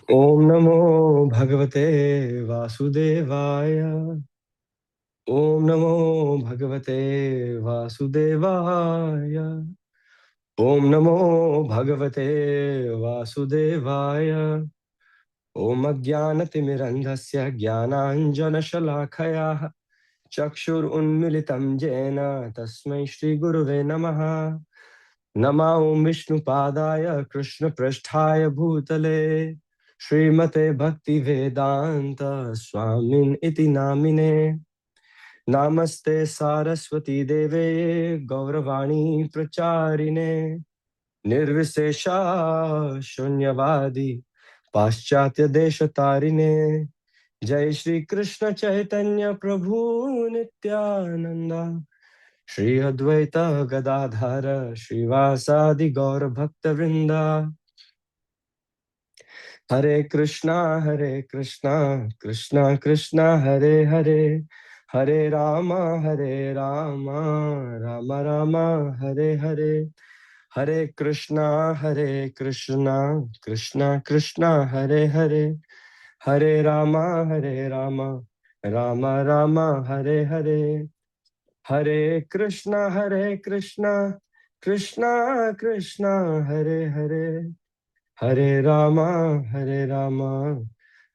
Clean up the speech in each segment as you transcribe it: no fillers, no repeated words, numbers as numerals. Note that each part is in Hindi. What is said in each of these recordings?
ओम नमो भगवते वासुदेवाय। ओम नमो भगवते वासुदेवाय। ओम नमो भगवते वासुदेवाय। ओम अज्ञानतिमिरन्धस्य ज्ञानाञ्जनशलाखया चक्षुरुन्मिलितं येन तस्मै श्रीगुरुवे नमः। नमो विष्णुपादाय कृष्णपृष्ठाय भूतले श्रीमते भक्तिवेदान्त स्वामिन् इति नामिने। नमस्ते सारस्वती देवे गौरवाणी प्रचारिणे निर्विशेषा शून्यवादी पाश्चात्य देश तारिणे। जय श्री कृष्ण चैतन्य प्रभु नित्यानंद श्री अद्वैत गदाधर श्रीवासादि गौर भक्त वृंदा। हरे कृष्णा कृष्णा कृष्णा हरे हरे हरे राम राम राम हरे हरे। हरे कृष्णा कृष्णा कृष्णा हरे हरे हरे राम राम राम हरे हरे। हरे कृष्णा कृष्णा कृष्णा हरे हरे हरे राम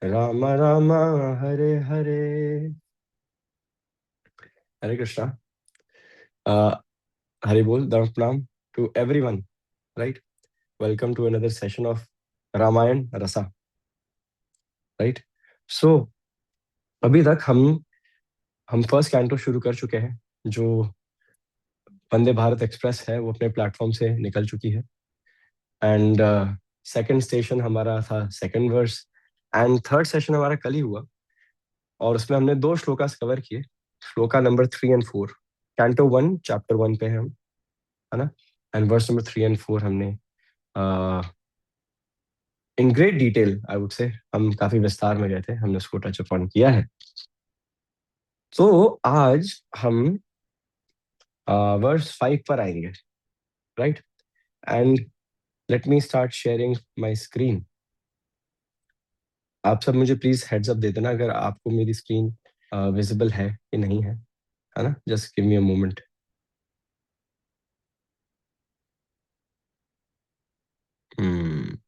राम राम हरे हरे। हरे कृष्णा। हरि बोल प्रणाम to everyone. Right, welcome to another session of Ramayana Rasa. Right, सो अभी तक हम फर्स्ट कैंटो शुरू कर चुके हैं। जो वंदे भारत एक्सप्रेस है वो अपने प्लेटफॉर्म से निकल चुकी है। एंड सेकंड स्टेशन हमारा था second verse. And third session हमारा कल ही हुआ और उसमें हमने 2 श्लोकास कवर किए, shloka number 3 and 4। Canto 1 chapter 1 पे है हम, है ना। एंड वर्स नंबर 3 एंड 4 हमने in great detail, I would say, हम काफी विस्तार में गए थे, हमने उसको टच अपॉन किया है। तो आज हम वर्स 5 पर आएंगे। Right, and let me start sharing my screen. आप सब मुझे प्लीज हेड्स अप दे देना अगर आपको मेरी स्क्रीन विजिबल है कि नहीं है ना। Just give me a moment. Hmm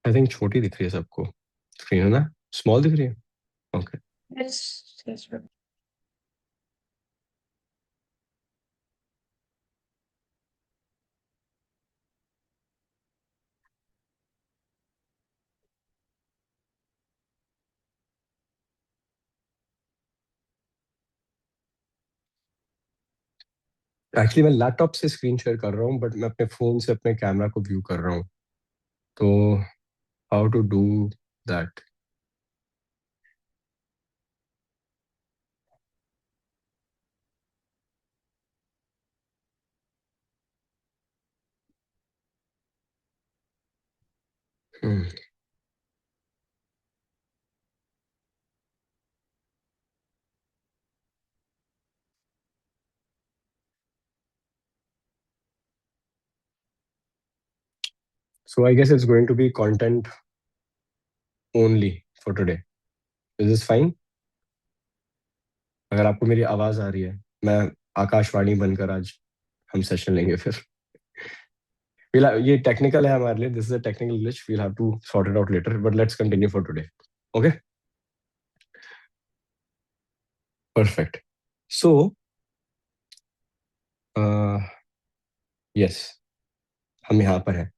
I think छोटी दिख रही है सबको स्क्रीन, है ना। स्मॉल दिख रही है। Okay. Yes, yes, sir. Actually मैं लैपटॉप से स्क्रीन शेयर कर रहा हूँ बट मैं अपने फोन से अपने कैमरा को व्यू कर रहा हूँ। तो how to do that? So I guess it's going to be content only for today. Is this fine? अगर आपको मेरी आवाज आ रही है, मैं आकाशवाणी बनकर आज हम सेशन लेंगे फिर। ये टेक्निकल है हमारे लिए, this is a technical glitch, we'll have to sort it out later, but let's continue for today. Okay, perfect. So yes, हम यहाँ पर हैं।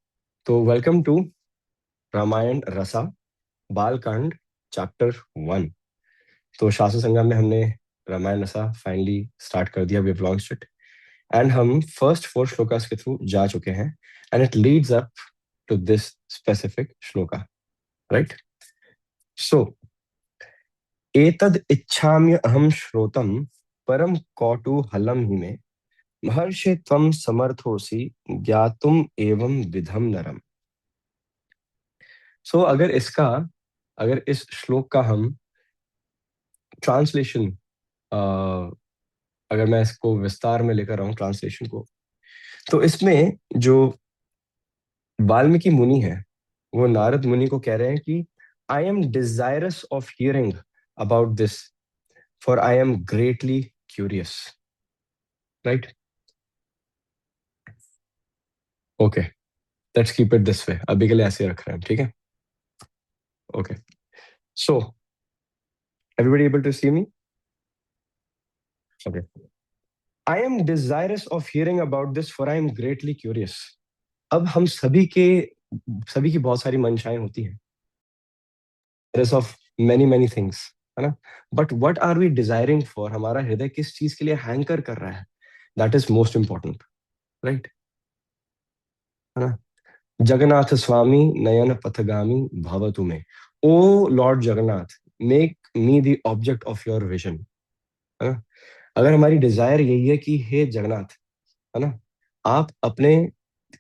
तो welcome to Ramayana Rasa. Balakanda chapter 1। तो शास्त्र संग्राम में हमने रामायण रसा फाइनली स्टार्ट कर दिया, we have launched it, and हम फर्स्ट 4 श्लोकास के थ्रू जा चुके हैं, and it leads up to this specific shloka, right? So एतद इच्छाम्य अहम श्रोतम परम कौतूहलम हि मे, महर्षि त्वं समर्थोसि ज्ञातुम एवं विधम नरम। सो अगर इस श्लोक का हम ट्रांसलेशन, अगर मैं इसको विस्तार में लेकर आऊं ट्रांसलेशन को, तो इसमें जो वाल्मीकि मुनि है वो नारद मुनि को कह रहे हैं कि I am desirous of hearing about this, for I am greatly curious, right? Okay, let's keep it this way, अभी के लिए ऐसे रख रहे हैं, ठीक है? Okay, so everybody able to see me? Okay. I am desirous of hearing about this, for I am greatly curious. अब हम सभी की बहुत सारी मंशाएं होती हैं, of many many things, है ना? But what are we desiring for? हमारा हृदय किस चीज के लिए हैंकर कर रहा है? That is most important, right? है ना? जगन्नाथ स्वामी नयन पथगामी भवतु में, O lord Jagannath, make me the object of your vision, है ना? अगर हमारी डिजायर यही है कि हे जगन्नाथ, है ना, आप अपने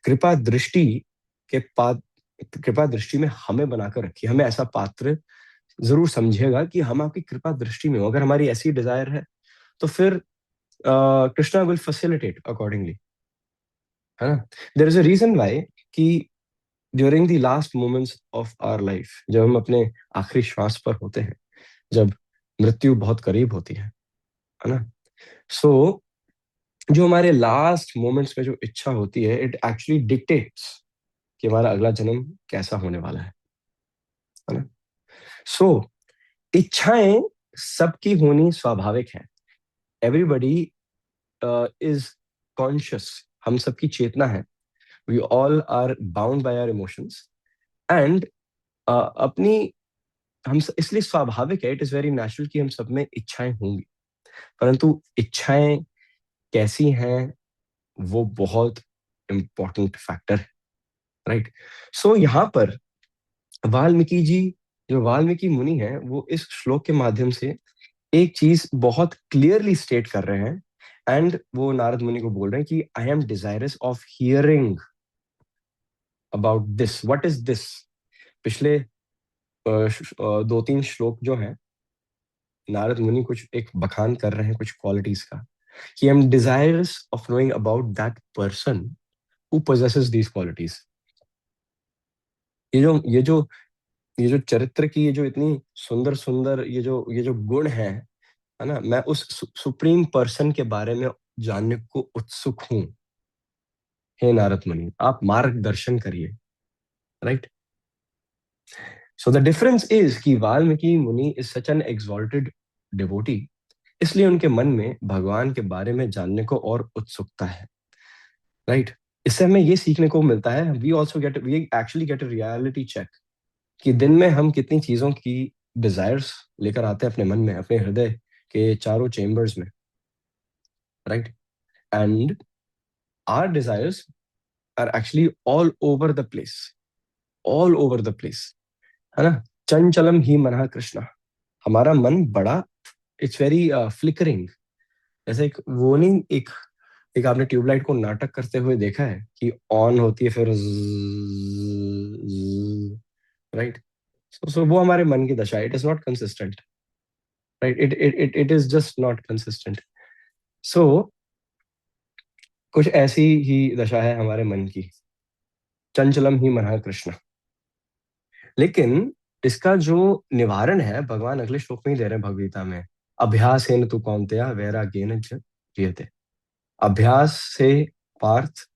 कृपा दृष्टि कृपा दृष्टि में हमें बनाकर रखिए, हमें ऐसा पात्र जरूर समझिएगा कि हम आपकी कृपा दृष्टि में हो। अगर हमारी ऐसी डिजायर है तो फिर कृष्णा विल फैसिलिटेट अकॉर्डिंगली, है ना? There is a reason why कि during the last moments of our life, जब हम अपने आखिरी श्वास पर होते हैं, जब मृत्यु बहुत करीब होती है ना, सो जो हमारे लास्ट मोमेंट्स में जो इच्छा होती है, इट एक्चुअली डिक्टेट्स कि हमारा अगला जन्म कैसा होने वाला है ना? सो इच्छाएं सबकी होनी स्वाभाविक है। एवरीबडी इज कॉन्शियस, हम सबकी चेतना है, we all are bound by our emotions, and अपनी इसलिए स्वाभाविक है, इट इज वेरी नेचुरल कि हम सब में इच्छाएं होंगी, परंतु इच्छाएं कैसी हैं वो बहुत इंपॉर्टेंट फैक्टर है, राइट? सो यहाँ पर वाल्मीकि जी, जो वाल्मीकि मुनि हैं, वो इस श्लोक के माध्यम से एक चीज बहुत क्लियरली स्टेट कर रहे हैं, एंड वो नारद मुनि को बोल रहे हैं कि I am desirous of hearing about this. What is this? पिछले 2-3 श्लोक जो हैं, नारद मुनि कुछ एक बखान कर रहे हैं कुछ क्वालिटीज का, कि I am desirous of knowing about that person who possesses these qualities. ये जो चरित्र की, ये जो इतनी सुंदर सुंदर ये जो गुण है ना, मैं उस सुप्रीम पर्सन के बारे में जानने को उत्सुक हूं। हे नारद मुनि, आप मार्गदर्शन करिए, right? So the difference is कि वाल्मीकि मुनि is such an exalted devotee, इसलिए उनके मन में भगवान के बारे में जानने को और उत्सुकता है, राइट? इससे हमें ये सीखने को मिलता है, we actually get a reality check कि दिन में हम कितनी चीजों की डिजायर्स लेकर आते हैं अपने मन में, अपने हृदय के चारों चेम्बर्स में, right? And our desires are actually all over the place, है ना? चंचलम ही मनः कृष्णा, हमारा मन बड़ा, इट्स वेरी फ्लिकरिंग। जैसे एक वो नहीं, एक एक आपने ट्यूबलाइट को नाटक करते हुए देखा है कि ऑन होती है फिर, राइट? सो वो हमारे मन की दशा, it is not consistent, right? It is just not consistent. So कुछ ऐसी ही दशा है हमारे मन की, चंचलम ही मनः कृष्ण। लेकिन इसका जो निवारण है भगवान अगले श्लोक में ही दे रहे हैं भगवदगीता में, अभ्यासेन तु कौन्तेय वैराग्येन च क्रियते। अभ्यास से पार्थ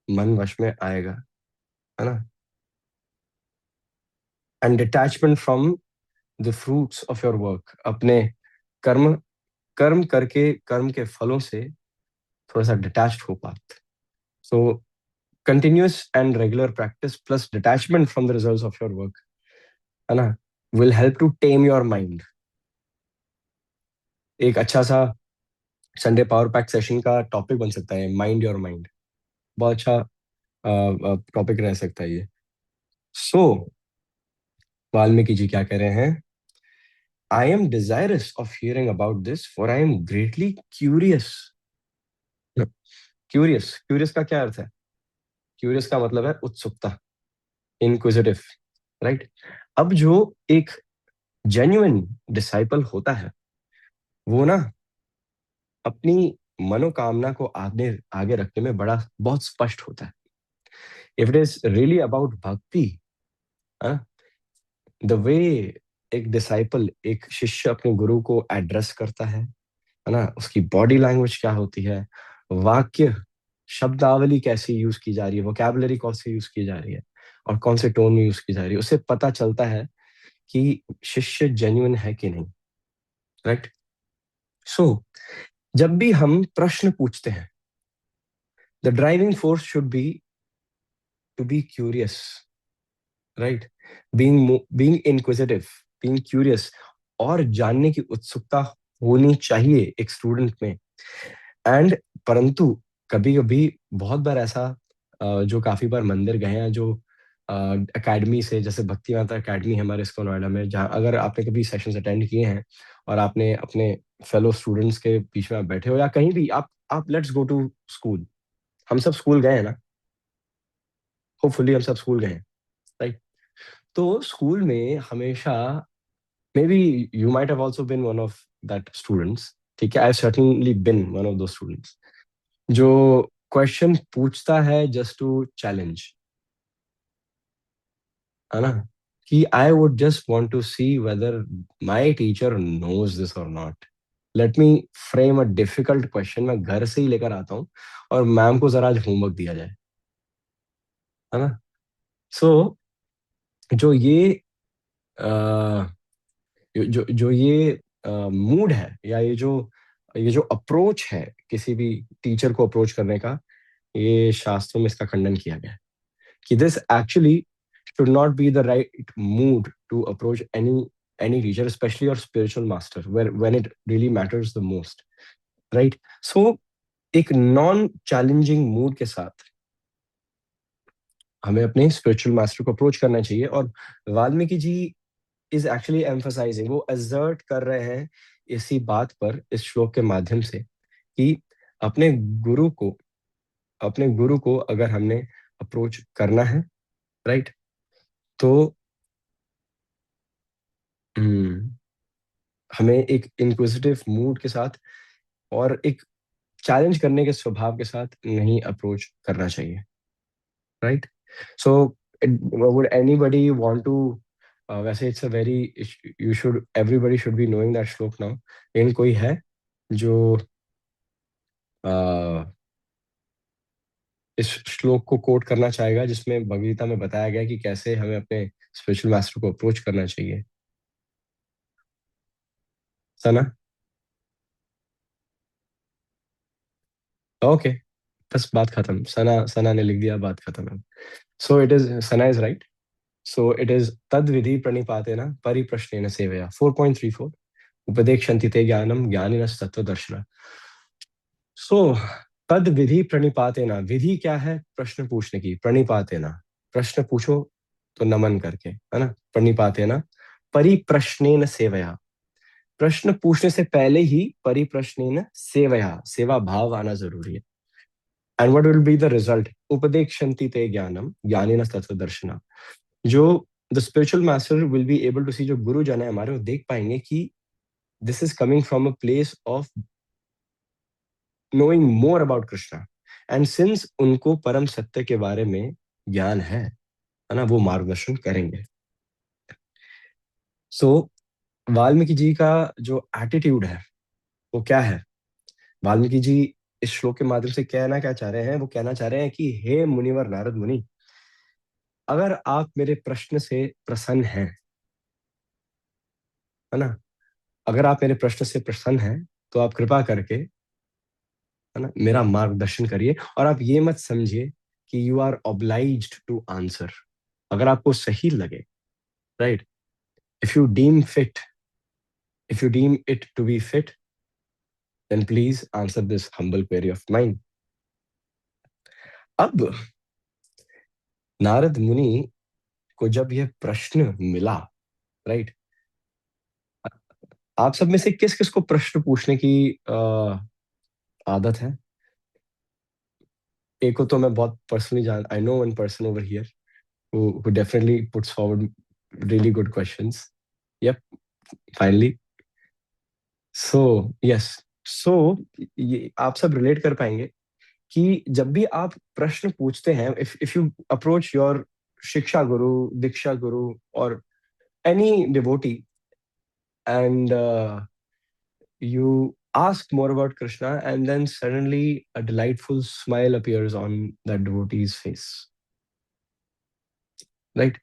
मन वश में आएगा, है ना? And detachment from the fruits of your work, अपने कर्म कर्म करके कर्म के फलों से थोड़ा सा डिटैच्ड हो Partha. So continuous and regular practice plus detachment from the results of your work, है ना, will help to tame your mind. एक अच्छा सा संडे पावर पैक सेशन का टॉपिक बन सकता है, माइंड योर माइंड। बहुत अच्छा टॉपिक रह सकता है ये। सो वाल्मीकि जी क्या कह रहे हैं? I am desirous of hearing about this for I am greatly curious. Curious, curious का क्या अर्थ है? क्यूरियस का मतलब है उत्सुकता, इंक्विजिटिव, राइट? अब जो एक जेन्युइन डिसाइपल होता है वो ना अपनी मनोकामना को आगे आगे रखने में बड़ा बहुत स्पष्ट होता है। If it is really about भक्ति, द वे एक डिसाइपल, एक शिष्य अपने गुरु को एड्रेस करता है ना, उसकी बॉडी लैंग्वेज क्या होती है, वाक्य शब्दावली कैसी यूज की जा रही है, वोकैबुलरी कौन सी यूज की जा रही है और कौन से टोन में यूज की जा रही है, उससे पता चलता है कि शिष्य जेन्युइन है कि नहीं, राइट? सो जब भी हम प्रश्न पूछते हैं, the driving force should be to be curious, right? Being inquisitive, being curious, और जानने की उत्सुकता होनी चाहिए एक स्टूडेंट में। एंड परंतु कभी कभी बहुत बार ऐसा जो काफी बार मंदिर गए हैं, जो एकेडमी से, जैसे भक्ति माता एकेडमी है हमारे इसको नोएडा में, जहाँ अगर आपने कभी सेशंस अटेंड किए हैं और आपने अपने फेलो स्टूडेंट्स के बीच में आप बैठे हो, या कहीं भी आप लेट्स गो टू स्कूल। हम सब स्कूल गए हैं ना, होपफुली हम सब स्कूल गए हैं, राइट? तो स्कूल में हमेशा, maybe you might have also been one of that students, ठीक है, I have certainly been one of those students जो क्वेश्चन पूछता है जस्ट टू चैलेंज, है ना, कि I would just want to see whether my teacher knows this or not. Let me frame a difficult question, मैं घर से ही लेकर आता हूँ और मैम को जरा आज होमवर्क दिया जाए, है ना? सो जो ये जो ये मूड है, या ये जो अप्रोच है किसी भी टीचर को अप्रोच करने का, ये शास्त्रों में इसका खंडन किया गया है कि this actually should not be the right mood to approach any teacher, especially your spiritual master, where when it really matters the most, right? So एक नॉन चैलेंजिंग मूड के साथ हमें अपने स्पिरिचुअल मास्टर को अप्रोच करना चाहिए। और Valmiki ji is actually emphasising, वो एसर्ट कर रहे हैं इसी बात पर इस श्लोक के माध्यम से कि अपने गुरु को अपने गुरु को अगर हमने अप्रोच करना है, राइट, तो हम्म, हमें एक इंक्विजिटिव मूड के साथ और एक चैलेंज करने के स्वभाव के साथ नहीं अप्रोच करना चाहिए, right? So would anybody want to, वैसे it's a very, you should everybody should be knowing that shloka now, लेकिन कोई है जो इस श्लोक को कोट करना चाहेगा जिसमें भगवद गीता में बताया गया है कि कैसे हमें अपने स्पिरिचुअल मास्टर को अप्रोच करना चाहिए? सना? ओके, बस बात खत्म, सना सना ने लिख दिया, बात खत्म है। So it is, Sana is right. So it is तद विधि प्रणिपातेन परिप्रश्नेन सेवया, 4.34, उपदेक्षन्ति ते ज्ञानम ज्ञानिनस् तत्त्वदर्शिनः। सो तद विधि प्रणिपातेन, विधि क्या है? प्रश्न पूछने की, प्रणिपातेन, प्रश्न पूछो तो नमन करके, है ना, प्रणिपातेन परिप्रश्नेन सेवया, प्रश्न पूछने से पहले ही परिप्रश्नेन सेवया, सेवा भाव आना जरूरी है। And what will be the result? उपदेक्षन्ति ते ज्ञानम ज्ञानिनः तत्त्वदर्शिनः। जो the spiritual master will be able to see, जो गुरु जन है हमारे, वो देख पाएंगे कि this is coming from a place of knowing more about Krishna. And since उनको परम सत्य के बारे में ज्ञान है ना, वो मार्गदर्शन करेंगे। सो वाल्मीकि जी का जो एटीट्यूड है वो क्या है? वाल्मीकि जी इस श्लोक के माध्यम से कहना क्या चाह रहे हैं? वो कहना चाह रहे हैं कि हे मुनिवर नारद मुनि, अगर आप मेरे प्रश्न से प्रसन्न हैं, है ना, अगर आप मेरे प्रश्न से प्रसन्न हैं, तो आप कृपा करके, है ना, मेरा मार्गदर्शन करिए। और आप ये मत समझिए कि you are obliged to answer, अगर आपको सही लगे, right, If you deem fit, if you deem it to be fit, then please answer this humble query of mine. अब नारद मुनि को जब यह प्रश्न मिला, राइट, आप सब में से किस किस को प्रश्न पूछने की आदत है? एक को तो मैं बहुत पर्सनली जान, I know one person over here who definitely puts forward really good questions. Yep, finally. So yes, so ये आप सब रिलेट कर पाएंगे कि जब भी आप प्रश्न पूछते हैं, if you approach your शिक्षा गुरु, दीक्षा गुरु, or any devotee, and you ask more about Krishna, and then suddenly a delightful smile appears on that devotee's face, right?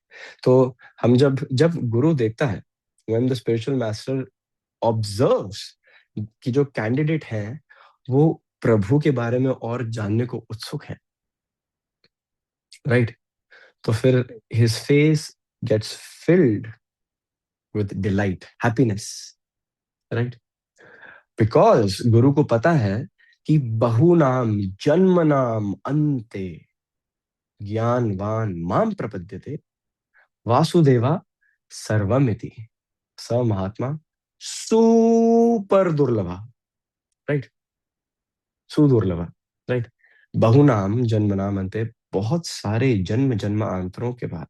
तो हम जब जब गुरु देखता है, when the spiritual master observes कि जो कैंडिडेट हैं वो प्रभु के बारे में और जानने को उत्सुक है, राइट, तो फिर his face gets filled with delight, happiness, right? Because गुरु को पता है कि बहुनाम जन्म नाम अन्ते ज्ञानवान माम प्रपद्यते वासुदेवा सर्वमिति स महात्मा सुपर दुर्लभा, राइट, सुदुर्लभा, राइट। बहुनाम जन्मनाम अंते, बहुत सारे जन्म जन्मांतरों के बाद,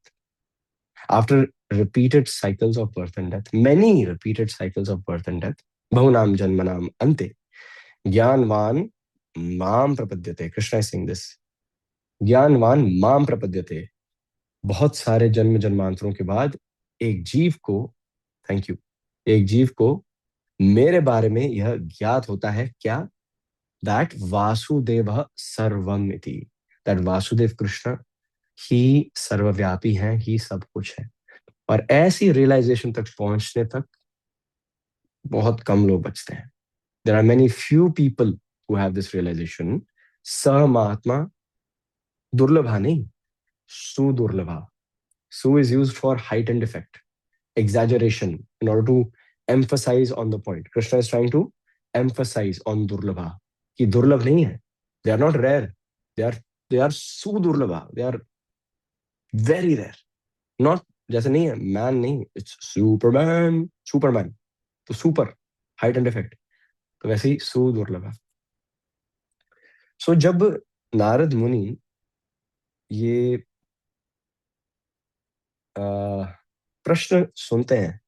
after repeated cycles of birth and death, many repeated cycles of birth and death, bahunam janmanam ante ज्ञानवान माम प्रपद्यते, कृष्णा इज सेइंग दिस, ज्ञानवान माम प्रपद्यते, बहुत सारे जन्म जन्मांतरों के बाद एक जीव को, थैंक यू, एक जीव को मेरे बारे में यह ज्ञात होता है क्या? दैट वासुदेव सर्वम इति, दैट वासुदेव कृष्ण ही सर्वव्यापी हैं, ही सब कुछ है। और ऐसी रियलाइजेशन तक पहुंचने तक बहुत कम लोग बचते हैं। There are many few people who have this realization. स महात्मा दुर्लभा नहीं, सुदुर्लभा। Su is used for heightened effect, exaggeration, in order to emphasize on the point. Krishna is trying to emphasize on Durlabha, कि दुर्लभ नहीं है, they are not rare, they are they are sudurlabha, they are very rare, not जैसे नहीं है मैन नहीं, it's superman, superman, तो सुपर हाइट एंड इफेक्ट, तो वैसे ही सुदुर्लभ। सो जब नारद मुनि ये प्रश्न सुनते हैं,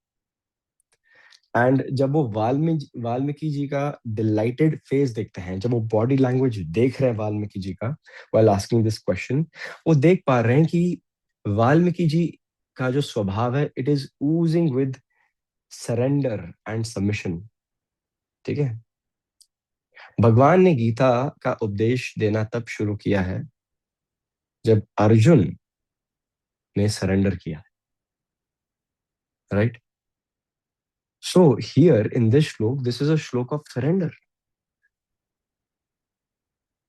एंड जब वो वाल्मीकि जी का डिलाइटेड फेस देखते हैं, जब वो बॉडी लैंग्वेज देख रहे हैं वाल्मीकि जी का व्हाइल आस्किंग दिस क्वेश्चन, वो देख पा रहे हैं कि वाल्मीकि जी का जो स्वभाव है, it is oozing with surrender and submission, ठीक है। भगवान ने गीता का उपदेश देना तब शुरू किया है जब अर्जुन ने सरेंडर किया, right. So here in this श्लोक, दिस इज अ श्लोक ऑफ सरेंडर,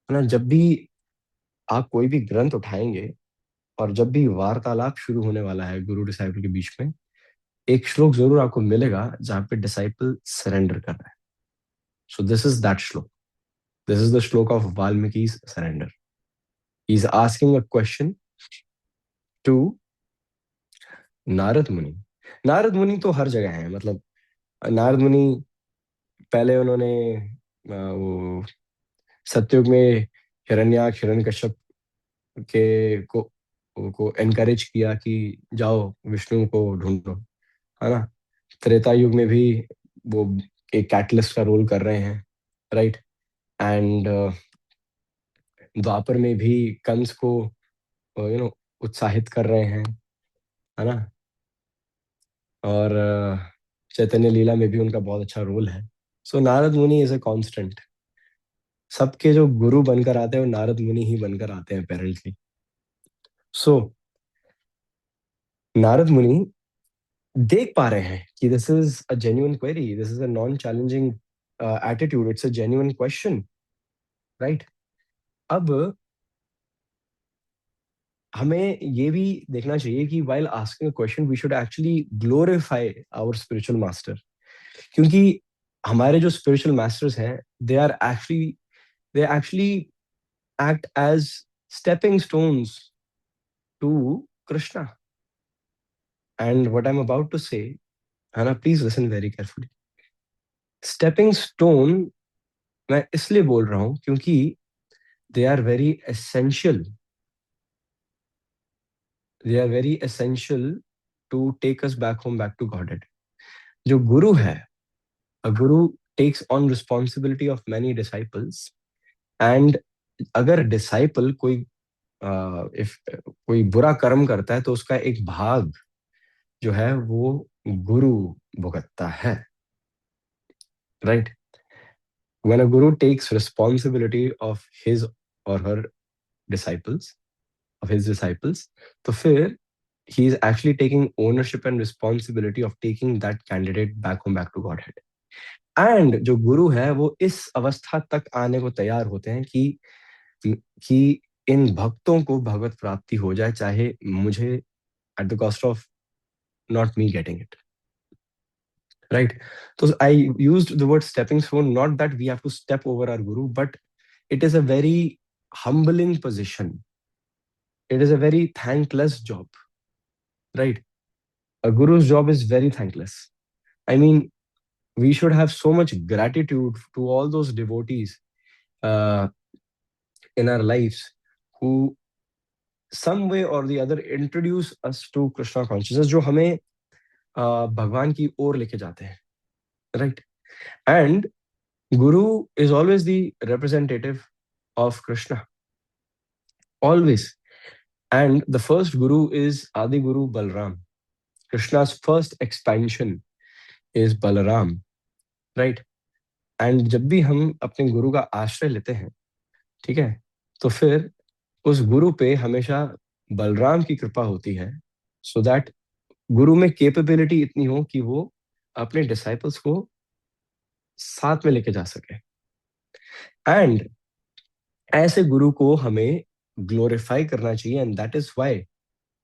है ना। जब भी आप कोई भी ग्रंथ उठाएंगे और जब भी वार्तालाप शुरू होने वाला है गुरु डिसाइपल के बीच में, एक श्लोक जरूर आपको मिलेगा जहां पे डिसाइपल सरेंडर कर रहा है। So this is that shloka, this is the shloka of Valmiki surrender. He is asking a question to Narada Muni. Narada मुनि तो हर जगह है, मतलब नारद मुनि पहले उन्होंने वो सतयुग में हिरण्याक्ष हिरण्यकश्यप के को एनकरेज किया कि जाओ विष्णु को ढूंढो, है ना। त्रेता युग में भी वो एक कैटलिस्ट का रोल कर रहे हैं, राइट। एंड द्वापर में भी कंस को उत्साहित कर रहे हैं, है ना। और चैतन्य लीला में भी उनका बहुत अच्छा रोल है। सो Narad Muni is a constant. सबके जो गुरु बनकर आते हैं वो नारद मुनि ही बनकर आते हैं अपेरेंटली। सो नारद मुनि देख पा रहे हैं कि this is a genuine query, this is a non challenging attitude, it's a genuine question, right. अब हमें ये भी देखना चाहिए कि while asking a question we should actually glorify our spiritual master, क्योंकि हमारे जो स्पिरिचुअल मास्टर्स हैं they actually act as stepping stones to Krishna. And what I'm about to say, Hannah, please listen very carefully. Stepping stone मैं इसलिए बोल रहा हूं क्योंकि they are very essential. They are very essential to take us back home, back to Godhead. जो गुरु है, a guru takes on responsibility of many disciples, and अगर डिसाइपल कोई इफ कोई बुरा कर्म करता है तो उसका एक भाग जो है वो गुरु भुगतता है, right? When a guru takes responsibility of his or her disciples, of his disciples, तो फिर he is actually taking ownership and responsibility of taking that candidate back home, back to Godhead. And जो गुरु है वो इस अवस्था तक आने को तैयार होते हैं कि इन भक्तों को भगवत प्राप्ति हो जाए, चाहे मुझे at the cost of not me getting it. Right. So I used the word stepping stone, not that we have to step over our guru, but it is a very humbling position. It is a very thankless job, right? A guru's job is very thankless. I mean, we should have so much gratitude to all those devotees uh, in our lives who some way or the other introduce us to Krishna consciousness, जो हमें भगवान की ओर लेके जाते हैं, right? And Guru is always the representative of Krishna, always. And the first Guru is Adi Guru Balram. Krishna's first expansion is Balaram, right? And जब भी हम अपने गुरु का आश्रय लेते हैं, ठीक है, तो फिर उस गुरु पे हमेशा बलराम की कृपा होती है, सो दैट गुरु में कैपेबिलिटी इतनी हो कि वो अपने डिसाइपल्स को साथ में लेके जा सके। एंड ऐसे गुरु को हमें ग्लोरीफाई करना चाहिए, and that is why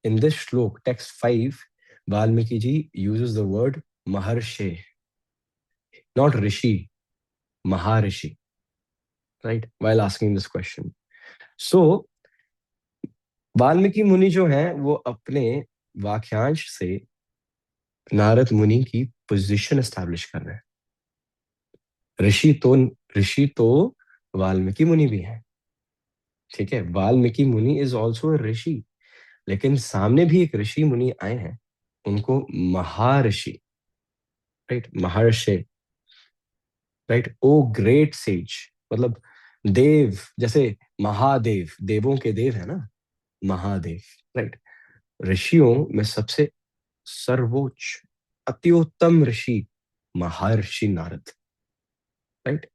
in this shlok, text 5, Valmiki ji uses the word Maharshe, not Rishi, Maharishi, right? While asking this question. So, Valmiki मुनि जो हैं वो अपने वाक्यांश से नारद मुनि की पोजीशन एस्टैब्लिश कर रहे हैं। ऋषि तो वाल्मीकि मुनि भी हैं, ठीक है? वाल्मीकि मुनि इज ऑल्सो ऋषि, लेकिन सामने भी एक ऋषि मुनि आए हैं, उनको महर्षि, राइट? महर्षि, राइट? ओ ग्रेट सेज, मतलब देव, जैसे महादेव, देवों के देव है ना, महादेव, राइट? ऋषियों में सबसे सर्वोच्च अत्युत्तम ऋषि महर्षि नारद, राइट?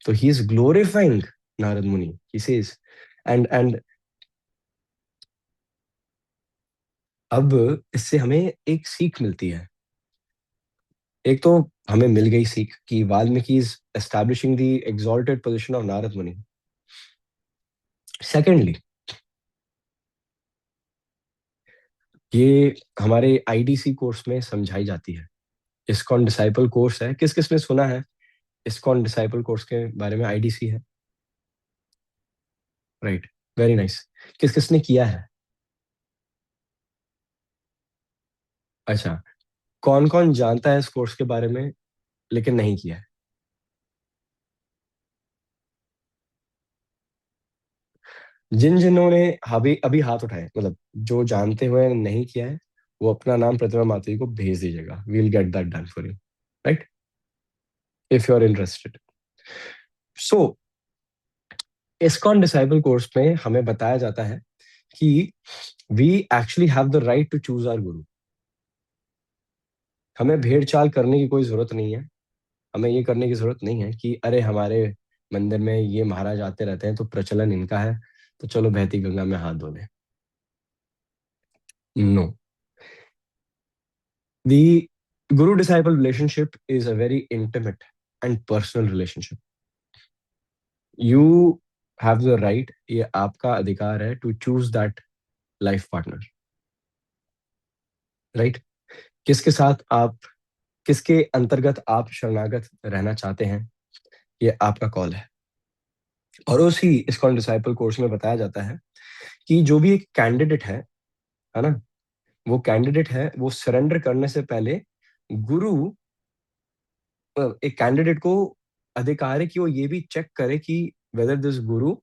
तो ही इज ग्लोरीफाइंग नारद मुनि, ही सेज, एंड अब इससे हमें एक सीख मिलती है। एक तो हमें मिल गई सीख कि Valmiki is establishing the exalted position of Narad मुनि। सेकेंडली, ये हमारे आईडीसी कोर्स में समझाई जाती है। इस्कॉन डिसाइपल कोर्स है, किस किस ने सुना है इस्कॉन डिसाइपल कोर्स के बारे में? आईडीसी है, राइट? Very nice. किस किस ने किया है? अच्छा, कौन कौन जानता है इस कोर्स के बारे में लेकिन नहीं किया है? जिन जिन्होंने अभी अभी हाथ उठाए, मतलब जो जानते हुए नहीं किया है, वो अपना नाम प्रतिभा माता को भेज दीजिएगा, we will get that done for you, right? If you are interested. So ISKCON disciple course में हमें बताया जाता है कि we actually have the right to choose our guru. हमें भेड़ चाल करने की कोई जरूरत नहीं है। हमें ये करने की जरूरत नहीं है कि अरे हमारे मंदिर में ये महाराज आते रहते हैं तो प्रचलन इनका है, तो चलो बहती गंगा में हाथ धो लें। No, the guru disciple relationship is a very intimate and personal relationship. You have the right, ये आपका अधिकार है, to choose that life partner, right? किसके साथ आप, किसके अंतर्गत आप शरणागत रहना चाहते हैं, ये आपका कॉल है। और उसी इस्कॉन डिसाइपल कोर्स में बताया जाता है कि जो भी एक कैंडिडेट है ना, वो कैंडिडेट है, वो सरेंडर करने से पहले गुरु, एक कैंडिडेट को अधिकार है कि वो ये भी चेक करे कि whether this Guru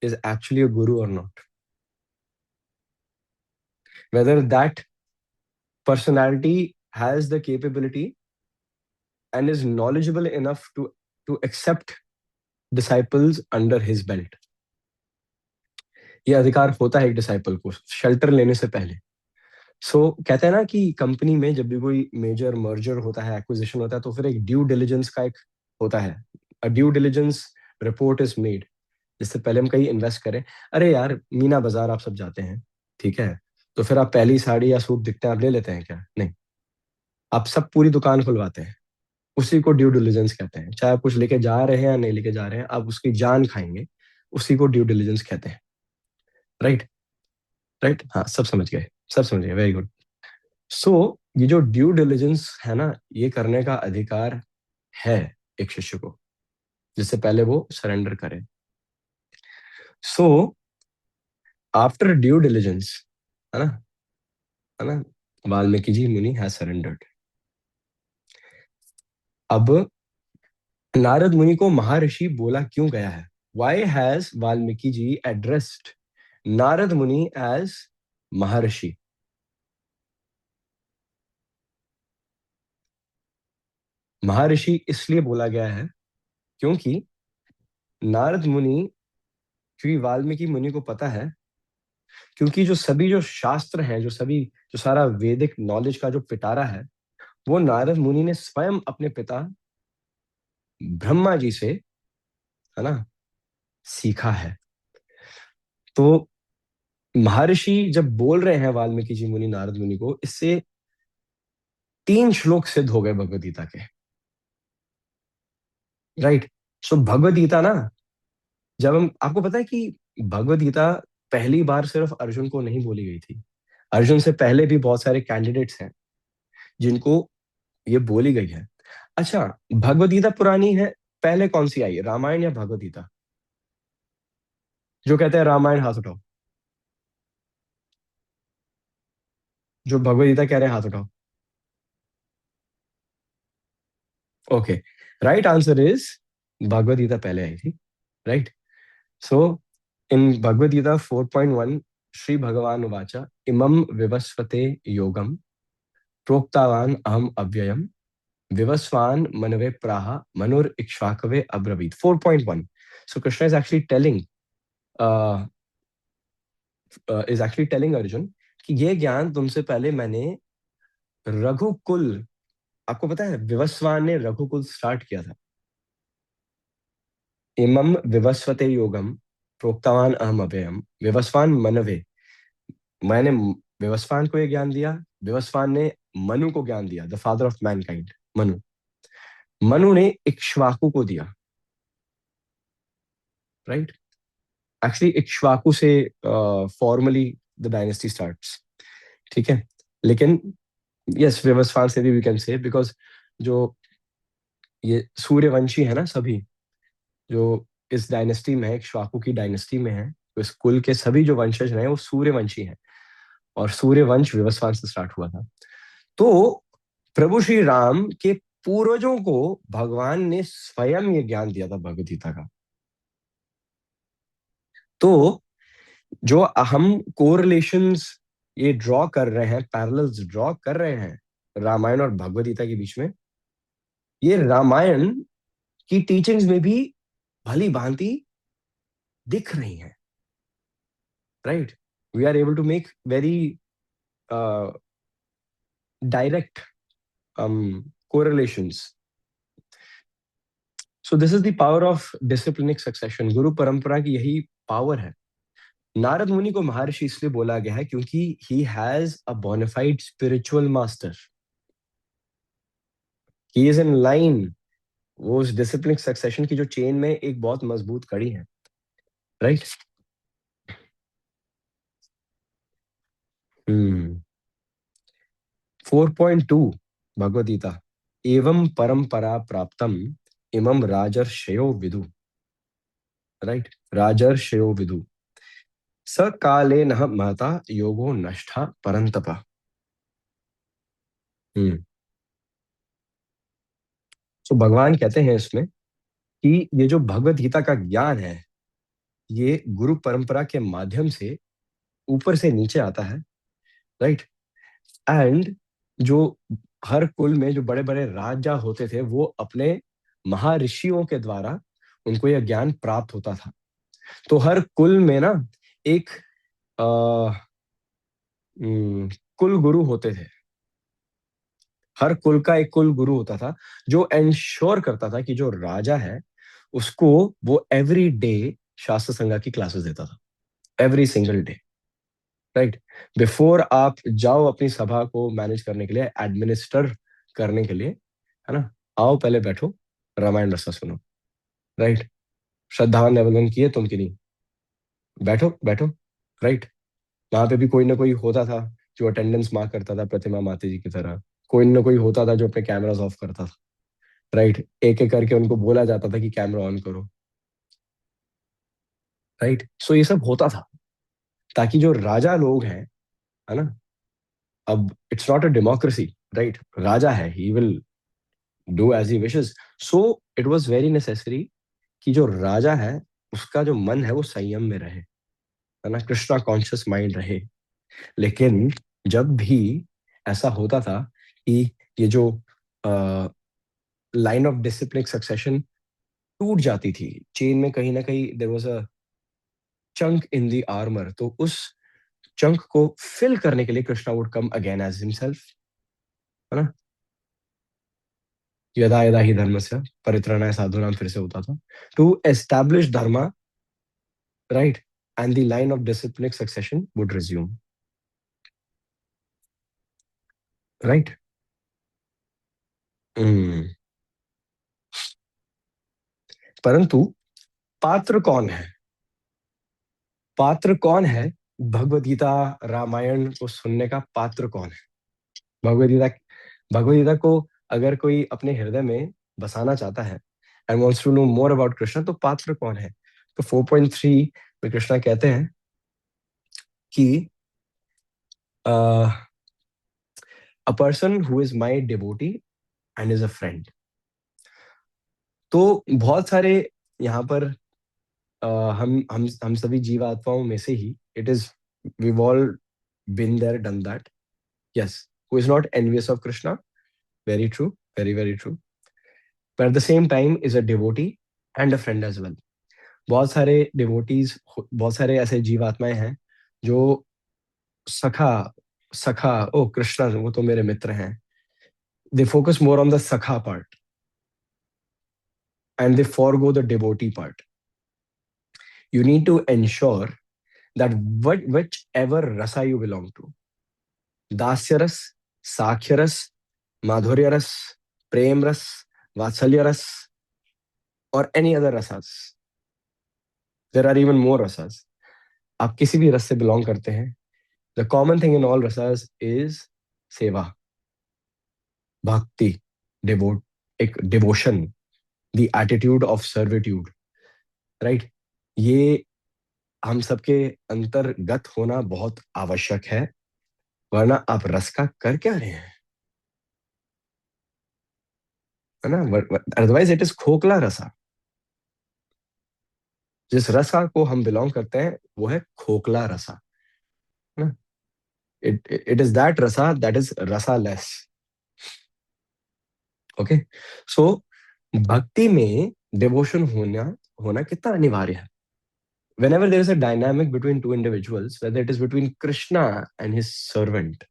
is actually अ गुरु और not, whether that personality has the capability and is knowledgeable enough to accept disciples under his belt. ये अधिकार होता है एक डिसाइपल को शेल्टर लेने से पहले। कहते हैं ना कि कंपनी में जब भी कोई मेजर मर्जर होता है, एक्विजिशन होता है, तो फिर एक ड्यू डिलिजेंस का एक होता है, a due diligence report is made, जिससे पहले हम कहीं इन्वेस्ट करें। अरे यार, मीना बाजार आप सब जाते हैं, ठीक है, तो फिर आप पहली साड़ी या सूट दिखते हैं आप ले लेते हैं क्या? नहीं, आप सब पूरी दुकान खुलवाते हैं। उसी को ड्यू डिलिजेंस कहते हैं। चाहे आप कुछ लेके जा रहे हैं या नहीं लेके जा रहे हैं, आप उसकी जान खाएंगे, उसी को ड्यू डिलिजेंस कहते हैं। राइट? राइट, हाँ, सब समझ गए, सब समझ गए, वेरी गुड। ये जो ड्यू डिलिजेंस है ना, ये करने का अधिकार है एक शिष्य को, जिससे पहले वो सरेंडर करे। सो आफ्टर ड्यू डिलिजेंस, है ना, है ना, वाल्मीकि जी मुनि हैज सरेंडर्ड। अब नारद मुनि को महर्षि बोला क्यों गया है? Why has Valmiki ji addressed Narada Muni as महर्षि? महर्षि इसलिए बोला गया है क्योंकि नारद मुनि, क्योंकि वाल्मीकि मुनि को पता है, क्योंकि जो सभी जो शास्त्र हैं, जो सारा वैदिक नॉलेज का जो पिटारा है, वो नारद मुनि ने स्वयं अपने पिता ब्रह्मा जी से, है ना, सीखा है। तो महर्षि जब बोल रहे हैं वाल्मीकि जी मुनि नारद मुनि को, इससे 3 श्लोक सिद्ध हो गए भगवद गीता के। राइट? भगवद गीता ना, जब हम, आपको पता है कि भगवद गीता पहली बार सिर्फ अर्जुन को नहीं बोली गई थी। अर्जुन से पहले भी बहुत सारे कैंडिडेट्स हैं जिनको ये बोली गई है। अच्छा, भगवद गीता पुरानी है, पहले कौन सी आई, रामायण या भगवद गीता? जो कहते हैं रामायण, हाथ उठाओ। जो भगवद गीता कह रहे हैं, हाथ उठाओ। Okay, right answer is Bhagavad Gita पहले आई थी। Right? So in Bhagavad Gita 4.1, श्री भगवान उवाचा इमं विवस्वते योगम प्रोक्तावान अहम अव्ययम विवस्वान मनवे प्राह मनुर इक्ष्वाकवे अब्रवीत। 4.1, so Krishna uh, is actually telling Arjun कि ये ज्ञान तुमसे पहले मैंने रघुकुल, आपको पता है विवस्वान ने रघुकुल स्टार्ट किया था। इमम विवस्वते योगम प्रोक्तवान अहम अव्ययम विवस्वान मनवे, मैंने विवस्वान को ये ज्ञान दिया, विवस्वान ने मनु को ज्ञान दिया, the father of Mankind Manu, Manu ने इक्ष्वाकु को दिया। राइट? एक्चुअली इक्ष्वाकु से फॉर्मली द डायनेस्टी स्टार्ट्स, ठीक है, लेकिन यस, विवस्वान से भी वी कैन से, बिकॉज जो ये सूर्यवंशी है ना, सभी जो इस डायनेस्टी में है, इक्ष्वाकु की डायनेस्टी में है, तो इस कुल के सभी जो वंशज रहे वो सूर्यवंशी हैं, और सूर्यवंश विवस्वान से स्टार्ट हुआ था। तो प्रभु श्री राम के पूर्वजों को भगवान ने स्वयं ये ज्ञान दिया था भगवद गीता का। तो जो हम कोरिलेशंस ये ड्रॉ कर रहे हैं, पैरेलल्स ड्रॉ कर रहे हैं रामायण और भगवद गीता के बीच में, ये रामायण की टीचिंग्स में भी भली भांति दिख रही हैं। Right? We are able to make very direct correlations. So this is the power of disciplic succession. Guru परंपरा की यही पावर है। नारद मुनि को महर्षि इसलिए बोला गया है क्योंकि he has a bonafide spiritual master, he is in line, वो उस डिसिप्लिन सक्सेशन की जो चेन में एक बहुत मजबूत कड़ी है। राइट? 4.2 भगवद गीता, एवं परंपरा प्राप्तम इमं राजर्षयो विदु, राइट, राजर्षयो विदु, स काले न महता योगो नष्टा परंतप। तो भगवान कहते हैं इसमें कि ये जो भगवद गीता का ज्ञान है, ये गुरु परंपरा के माध्यम से ऊपर से नीचे आता है, राइट। एंड जो हर कुल में जो बड़े बड़े राजा होते थे, वो अपने महर्षियों के द्वारा उनको यह ज्ञान प्राप्त होता था। तो हर कुल में ना एक आ, कुल गुरु होते थे। हर कुल का एक कुल गुरु होता था जो एंश्योर करता था कि जो राजा है उसको वो एवरी डे शास्त्र संज्ञा की क्लासेस देता था, every single day, right. Before आप जाओ अपनी सभा को मैनेज करने के लिए, एडमिनिस्टर करने के लिए, है ना, आओ पहले बैठो, रामायण रसा सुनो, राइट। श्रद्धावान निवेदन किए तुम की नहीं, बैठो बैठो, राइट। वहां पे भी कोई ना कोई होता था जो अटेंडेंस मार्क करता था, प्रतिमा माता जी की तरह। कोई ना कोई होता था जो अपने कैमरास ऑफ करता था, राइट। एक एक करके उनको बोला जाता था कि कैमरा ऑन करो, राइट। सो ये सब होता था ताकि जो राजा लोग हैं, है ना, अब it's not a democracy, right, राजा है, he will do as he wishes. So it was very necessary कि जो राजा है उसका जो मन है वो संयम में रहे, है ना, कृष्णा कॉन्शियस माइंड रहे। लेकिन जब भी ऐसा होता था कि ये जो लाइन ऑफ डिसिप्लिन सक्सेशन टूट जाती थी, चेन में कहीं ना कहीं there was a chunk in the armour, तो उस चंक को फिल करने के लिए Krishna would come again as himself, है ना। यदा यदा ही धर्मस्य परित्राणाय साधूनाम फिर से होता था, to establish dharma, right, and the line of discipline succession would resume, right. परंतु पात्र कौन है? पात्र कौन है भगवद गीता रामायण को सुनने का? पात्र कौन है भगवद गीता? भगवद गीता को अगर कोई अपने हृदय में बसाना चाहता है and wants to know more about Krishna, तो पात्र कौन है? तो 4.3 में कृष्णा कहते हैं कि अ person who is my devotee and is a friend. तो बहुत सारे यहाँ पर अ, हम सभी जीवात्माओं में से ही, it is, we all been there done that, yes, who is not envious of Krishna, very true, very very true, but at the same time is a devotee and a friend as well। बहुत सारे डिवोटीज, बहुत सारे ऐसे जीवात्माएं हैं जो सखा, सखा, ओ कृष्णा वो तो मेरे मित्र हैं, they focus more on the sakha part and they forgo the devotee part. You need to ensure that which ever rasa you belong to, dasya rasa, sakhya रस, माधुर्य रस, प्रेम रस, वात्सल्य रस, और any other rasas, there are even more rasas. आप किसी भी रस से बिलोंग करते हैं, the common thing in all rasas is seva, bhakti, devote, एक devotion, the attitude of servitude, right. ये हम सबके अंतर्गत होना बहुत आवश्यक है, वरना आप रस का कर क्या रहे हैं, है ना। अदरवाइज इट इज खोखला रसा। जिस रसा को हम बिलोंग करते हैं वो है खोखला रसा, है ना। इट इज दैट रसा दैट इज रसा लेस, ओके। सो भक्ति में डिवोशन होना होना कितना अनिवार्य है। whenever there is a dynamic between two individuals, whether it is between Krishna and his servant,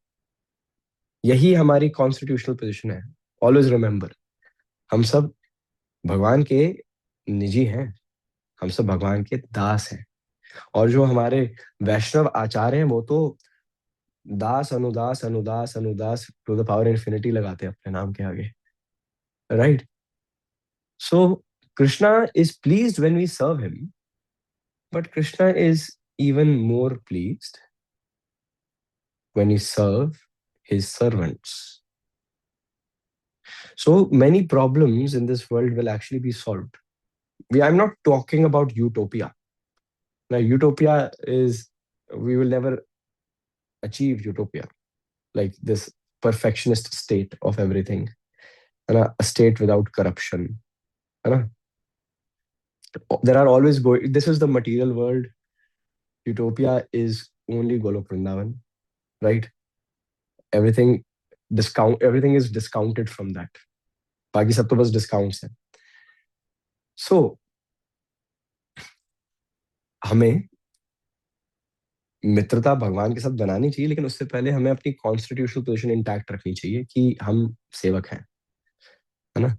यही हमारी कॉन्स्टिट्यूशनल पोजीशन है। ऑलवेज रिमेंबर, हम सब भगवान के निजी हैं, हम सब भगवान के दास हैं। और जो हमारे वैष्णव आचार्य हैं वो तो दास अनुदास अनुदास अनुदास टू द पावर इन्फिनिटी लगाते हैं अपने नाम के आगे, right. So Krishna is pleased when we serve him, but Krishna is even more pleased when he serve his servants. So many problems in this world will actually be solved. I'm not talking about utopia. Now, utopia is, we will never achieve utopia, like this perfectionist state of everything, and a state without corruption. है There are always going. This is the material world. Utopia is only Golok Vrindavan, right? Everything everything is discounted from that. बाकी सब तो बस discounts हैं. So हमें मित्रता भगवान के साथ बनानी चाहिए, लेकिन उससे पहले हमें अपनी कॉन्स्टिट्यूशनल पोजीशन इंटैक्ट रखनी चाहिए कि हम सेवक हैं, है ना?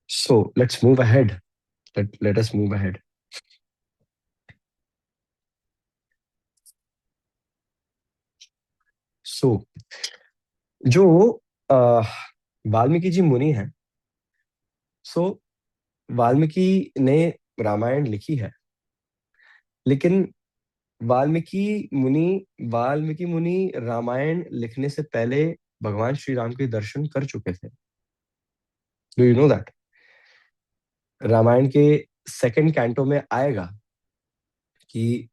So let's move ahead. Let us move ahead. So जो वाल्मीकि जी मुनि हैं, सो वाल्मीकि ने रामायण लिखी है, लेकिन वाल्मीकि मुनि रामायण लिखने से पहले भगवान श्री राम के दर्शन कर चुके थे. Do you know that? Ramayana के सेकंड कैंटो में आएगा कि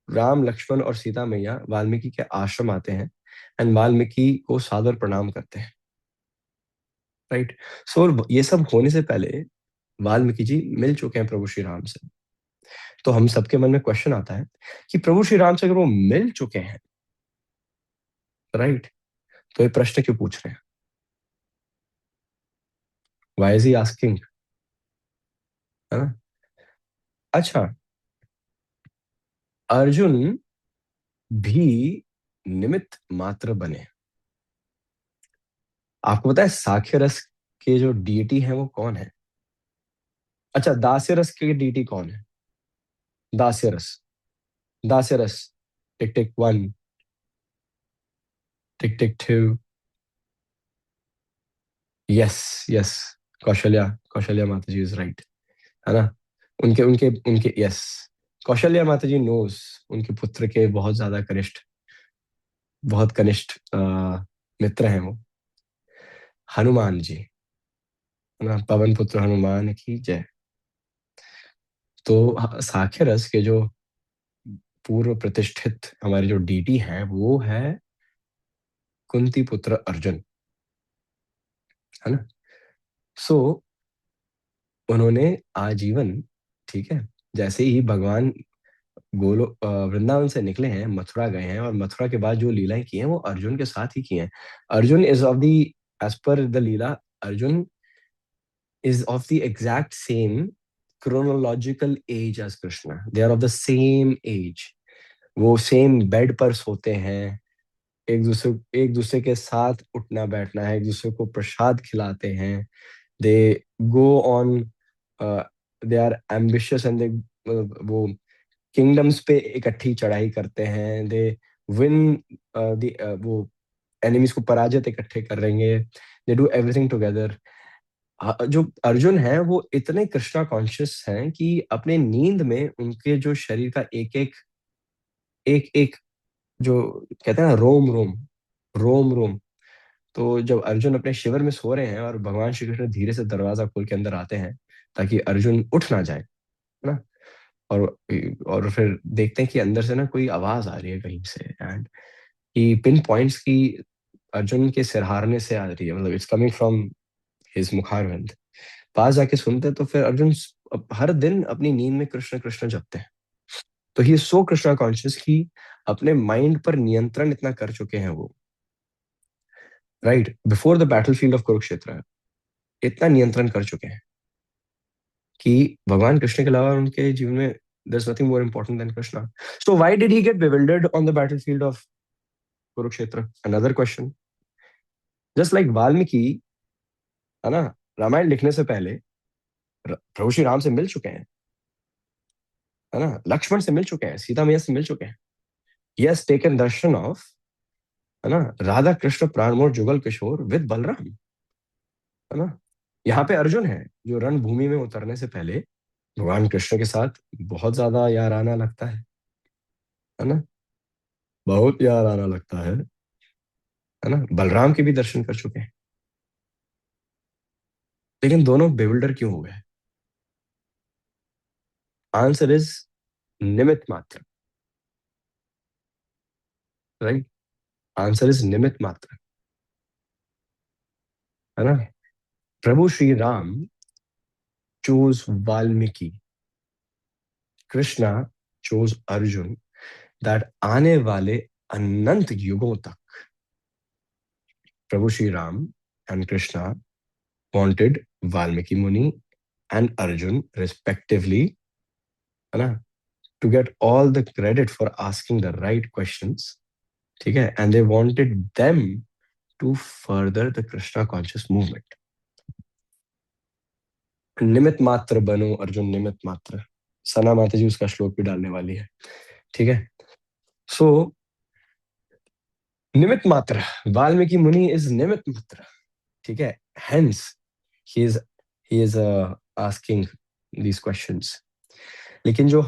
राम लक्ष्मण और सीता मैया वाल्मीकि के आश्रम आते हैं एंड वाल्मीकि को सादर प्रणाम करते हैं, राइट? सो ये सब होने से पहले वाल्मीकि जी मिल चुके हैं प्रभु श्री राम से. तो हम सबके मन में क्वेश्चन आता है कि प्रभु श्री राम से अगर वो मिल चुके हैं, राइट, तो ये प्रश्न क्यों पूछ रहे हैं? Why is he asking? है ना? अच्छा, अर्जुन भी निमित्त मात्र बने. आपको पता है साख्य रस के जो डीटी है वो कौन है? अच्छा, दास्य रस के डीटी कौन है? दास्य रस. दास्य रस. टिक टिक 1, टिक टिक 2. यस यस, कौशल्या माता जी इज राइट, है ना? उनके उनके उनके यस, कौशल्या माता जी नोज उनके पुत्र के बहुत कनिष्ठ मित्र हैं वो, हनुमान जी, है ना? पवन पुत्र हनुमान की जय. तो साख्य रस के जो पूर्व प्रतिष्ठित हमारे जो डीटी हैं वो है कुंती पुत्र अर्जुन, है ना? सो उन्होंने आजीवन, ठीक है, जैसे ही भगवान वृंदावन से निकले हैं, मथुरा गए हैं, और मथुरा के बाद जो लीलाएं की हैं वो अर्जुन के साथ ही की हैं. Arjuna is of the, as per the leela, Arjuna is of the exact same chronological age as Krishna. They are of the same age. वो सेम बेड पर सोते हैं, एक दूसरे के साथ उठना बैठना है, एक दूसरे को प्रसाद खिलाते हैं. They go on, they are ambitious and they woo kingdoms पे इकट्ठी चढ़ाई करते हैं. दे विन वो एनिमीज को पराजित इकट्ठे करेंगे. They do everything together. जो अर्जुन है वो इतने कृष्णा कॉन्शियस हैं कि अपने नींद में उनके जो शरीर का एक एक जो कहते हैं ना, रोम रोम. तो जब अर्जुन अपने शिविर में सो रहे हैं और भगवान श्री कृष्ण धीरे से दरवाजा खोल के अंदर आते हैं ताकि अर्जुन उठ ना जाए, है ना? और फिर देखते हैं कि अंदर से ना कोई आवाज आ रही है कहीं से, एंड ही पिन पॉइंट्स की अर्जुन के सिरहारने से आ रही है, मतलब इट्स कमिंग फ्रॉम हिज मुखारविंद. पास जाके सुनते हैं तो फिर अर्जुन हर दिन अपनी नींद में कृष्ण कृष्ण जपते हैं. तो ही सो कृष्णा कॉन्शियस की अपने माइंड पर नियंत्रण इतना कर चुके हैं वो, right, before the battlefield of Kurukshetra इतना नियंत्रण कर चुके हैं कि भगवान कृष्ण के अलावा उनके जीवन में there's nothing more important than Krishna. So why did he get bewildered on the battlefield of Kurukshetra? Another question. Just like Valmiki, है ना, रामायण लिखने से पहले प्रभु श्री राम से मिल चुके हैं, है ना, लक्ष्मण से मिल चुके हैं, सीता मैया से मिल चुके हैं. He has taken Darshan of, है ना, राधा कृष्ण प्राणमोर जुगल किशोर विद बलराम, है ना? यहाँ पे अर्जुन है जो रणभूमि में उतरने से पहले भगवान कृष्ण के साथ बहुत ज्यादा याराना लगता है ना, बहुत याराना लगता है ना। बलराम के भी दर्शन कर चुके हैं, लेकिन दोनों बेविल्डर क्यों हो गए? आंसर इज निमित मात्र, राइट। आंसर इज निमित मात्र, है ना। प्रभु Shri Ram chose Valmiki, Krishna chose Arjun, that आने वाले अनंत युगों तक प्रभु श्री राम एंड कृष्णा वांटेड वाल्मीकि मुनि एंड अर्जुन रिस्पेक्टिवली, है ना, to get all the credit for asking the right questions, ठीक है, and they wanted them to further the Krishna conscious movement. निमित मात्र बनो अर्जुन निमित मात्र, सना माता जी उसका श्लोक भी डालने वाली है, ठीक है। सो निमित मात्र, वाल्मीकि मुनि इज निमित मात्र, ठीक है। Hence he is asking these questions. लेकिन जो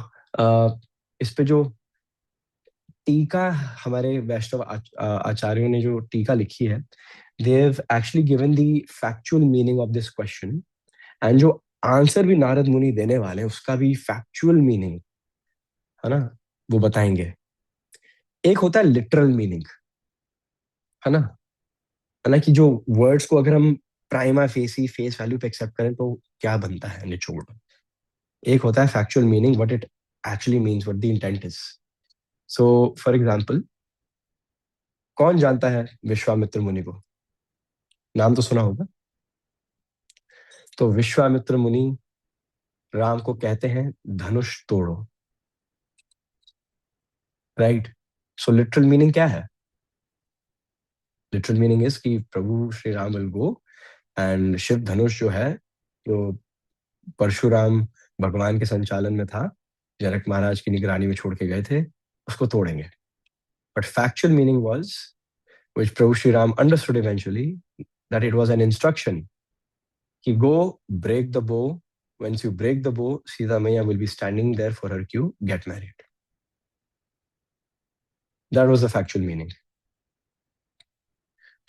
इस पे जो टीका हमारे वैष्णव आचार्यों ने जो टीका लिखी है, they have actually given the factual meaning of this question, and जो आंसर भी नारद मुनि देने वाले हैं उसका भी फैक्चुअल मीनिंग, है ना, वो बताएंगे। एक होता है लिटरल मीनिंग, है ना कि जो वर्ड्स को अगर हम प्राइमा फेसी फेस वैल्यू पे एक्सेप्ट करें तो क्या बनता है निचोड़। एक होता है factual meaning, what it actually means, what the intent is. So for example, कौन जानता है विश्वामित्र मुनि को? नाम तो सुना होगा। तो विश्वामित्र मुनि राम को कहते हैं धनुष तोड़ो, राइट। सो लिटरल मीनिंग क्या है? लिटरल मीनिंग इज कि प्रभु Shri Ram will go and Shiva dhanush जो है, जो परशुराम भगवान के संचालन में था, जनक महाराज की निगरानी में छोड़ के गए थे, उसको तोड़ेंगे। But factual meaning was, which Prabhu Shri Ram understood eventually, that it was an instruction कि गो ब्रेक द बो, once you break the bow, Sita Maya will be standing there for her cue, get married. That was the factual meaning.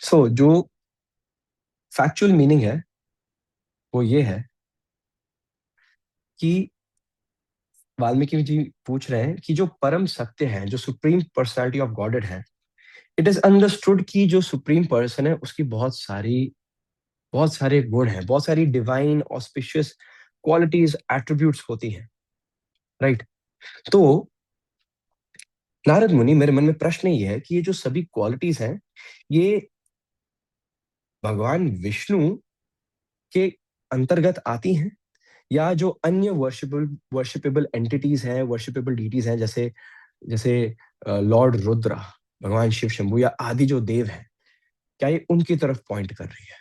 So जो फैक्चुअल मीनिंग है वो ये है कि वाल्मीकि जी पूछ रहे हैं कि जो परम सत्य है, जो सुप्रीम पर्सनालिटी ऑफ गॉडेड है, इट इज अंडरस्टूड कि जो सुप्रीम पर्सन है उसकी बहुत सारे गुण हैं, बहुत सारी डिवाइन ऑस्पिशियस क्वालिटीज एट्रीब्यूट्स होती हैं, राइट। तो नारद मुनि, मेरे मन में प्रश्न ये है कि ये जो सभी क्वालिटीज हैं, ये भगवान विष्णु के अंतर्गत आती हैं, या जो अन्य वर्शिपेबल एंटिटीज हैं, वर्शिपेबल डीटीज हैं, जैसे जैसे लॉर्ड रुद्रा, भगवान शिव शंभु या आदि जो देव हैं, क्या ये उनकी तरफ पॉइंट कर रही है?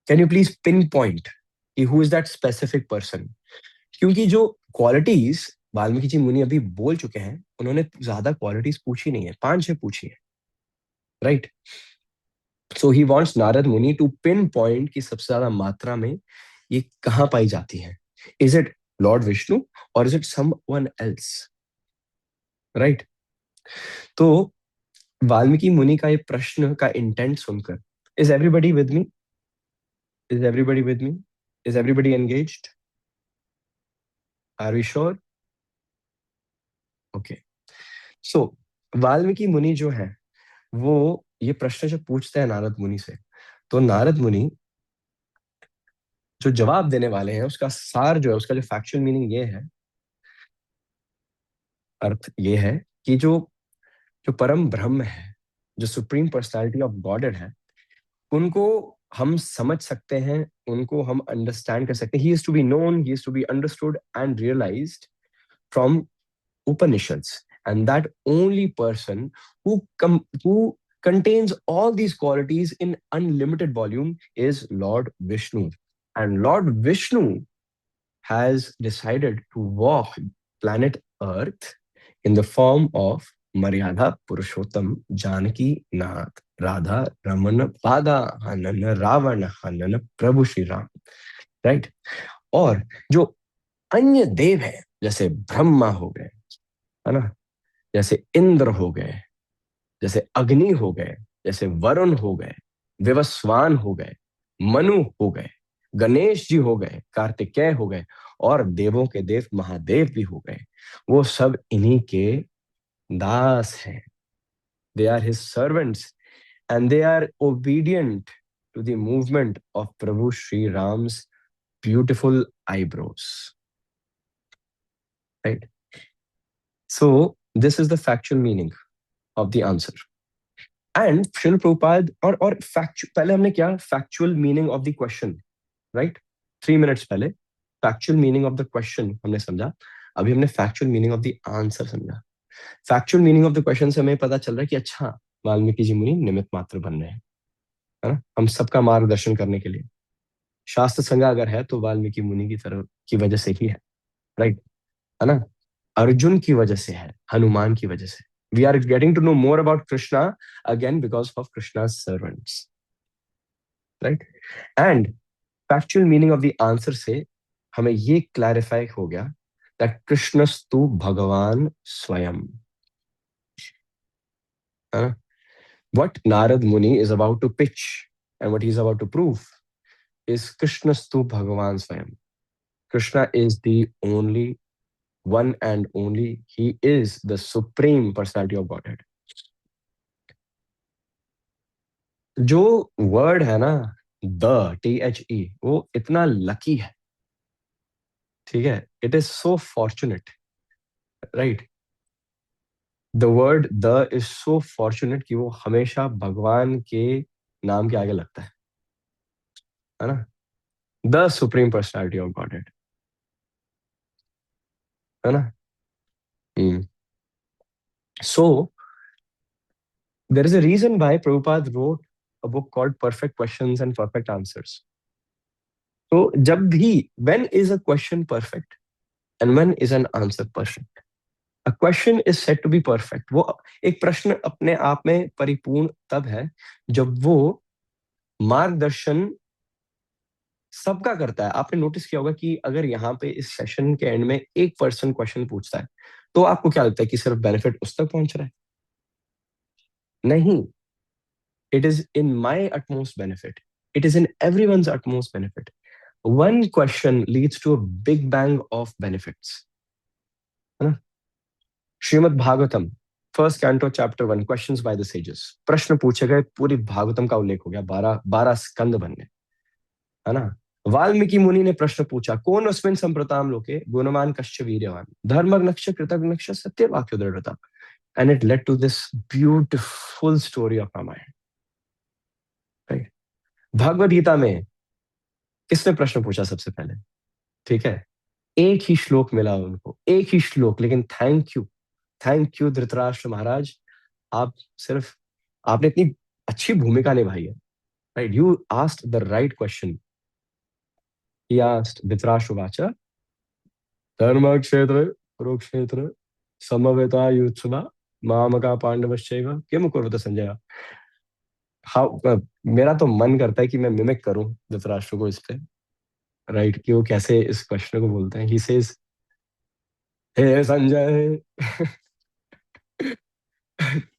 Can you please pinpoint कि who is that specific person? क्योंकि जो क्वालिटीज वाल्मीकि जी मुनि अभी बोल चुके हैं, उन्होंने ज्यादा क्वालिटीज पूछी नहीं है, 5-6 पूछी है, right. So he wants Narad मुनि टू पिन पॉइंट की सबसे ज्यादा मात्रा में ये कहां पाई जाती है। Is it lord Vishnu or is it someone else, right. तो वाल्मीकि मुनि का ये प्रश्न का इंटेंट सुनकर, is everybody with me? Is everybody with me? Is everybody engaged? Are we sure? Okay. So Valmiki मुनि जो है, वो ये प्रश्न जब पूछते हैं नारद मुनि से, तो नारद मुनि जो जवाब देने वाले हैं उसका सार जो है, उसका जो फैक्चुअल मीनिंग ये है, अर्थ ये है कि जो जो परम ब्रह्म है, जो सुप्रीम पर्सनालिटी ऑफ गॉडेड है, उनको हम समझ सकते हैं, उनको हम अंडरस्टैंड कर सकते हैं। He is to be known, he is to be understood and realized from Upanishads, and that only person who contains all these qualities in unlimited volume is Lord Vishnu. And Lord Vishnu has decided to walk planet Earth in the form of Maryada Purushottam Janaki Nath Radha Ramana Pada Hanan Ravana Hanan Prabhu Shri Ram, right? और जो अन्य देव हैं, जैसे ब्रह्मा हो गए, है ना, जैसे इंद्र हो गए, जैसे अग्नि हो गए, जैसे वरुण हो गए, विवस्वान हो गए, मनु हो गए, गणेश जी हो गए, कार्तिकेय हो गए, और देवों के देव महादेव भी हो गए, वो सब इन्हीं के दास हैं. They are his servants and they are obedient to the movement of Prabhu Sri Ram's beautiful eyebrows. Right? So, this is the factual meaning of the answer. And Srila Prabhupada, और factual, पहले हमने क्या factual meaning of the question, right? 3 minutes पहले factual meaning of the question हमने समझा. अभी हमने factual meaning of the answer समझा. Factual meaning of the question से हमें पता चल रहा है कि अच्छा, वाल्मीकि जी मुनि निमित्त मात्र बन रहे हैं, है ना, हम सबका मार्गदर्शन करने के लिए. शास्त्र संज्ञा अगर है तो वाल्मीकि मुनि की तरफ की वजह से ही है, राइट, है ना, अर्जुन की वजह से है, हनुमान की वजह से. We are getting to know more about Krishna again because of Krishna servants, right. And factual meaning of the answer से हमें ये क्लैरिफाई हो गया दैट कृष्णस्तु भगवान स्वयं, है ना. What Narad Muni is about to pitch and what he is about to prove is Krishnastu Bhagavan Swayam. Krishna is the only one and only. He is the supreme personality of Godhead. जो वर्ड है ना, THE, वो इतना लकी है, ठीक है. It is so fortunate, right. The word the is so fortunate कि वो हमेशा भगवान के नाम के आगे लगता है ना. The supreme personality of godhead, है ना. सो there is a reason why Prabhupada wrote a book called Perfect Questions and Perfect Answers. तो जब भी when is a question perfect and when is an answer perfect? A question is said to be perfect. वो एक प्रश्न अपने आप में परिपूर्ण तब है जब वो मार्गदर्शन सबका करता है. आपने नोटिस किया होगा कि अगर यहाँ पे इस सेशन के एंड में एक पर्सन क्वेश्चन पूछता है तो आपको क्या लगता है कि सिर्फ बेनिफिट उस तक पहुंच रहा है? नहीं. It is in my utmost benefit. It is in everyone's utmost benefit. One question leads to a big bang of benefits. है ना? Shrimad Bhagavatam first canto chapter 1, questions by the sages. प्रश्न पूछे गए, पूरी भागवतम का उल्लेख हो गया, 12 स्कंद बन गए, है ना. वाल्मीकि मुनि ने प्रश्न पूछा, कौन अस्मिन् संप्रताम लोके गुणवान कश्च वीर्यवान धर्मज्ञश्च कृतज्ञश्च सत्यवाक्यो दृढ़ता. And it led to this beautiful story of Ramayana. Right? Bhagavad Gita में किसने प्रश्न पूछा सबसे पहले? ठीक है, एक ही श्लोक मिला उनको, एक ही श्लोक, लेकिन थैंक यू धृतराष्ट्र महाराज. आप सिर्फ आपने इतनी अच्छी भूमिका निभाई है, right. You asked the right question. He asked Dhritarashtra वाचा धर्म क्षेत्र कुरुक्षेत्र समवेतायुत्सवा मामका पांडवश्चैव किम कुर्वत संजय. हाँ, मेरा तो मन करता है कि मैं मिमिक करूं धृतराष्ट्र को इस पे, राइट, कि वो कैसे इस क्वेश्चन को बोलते हैं. ही सेज, हे संजय,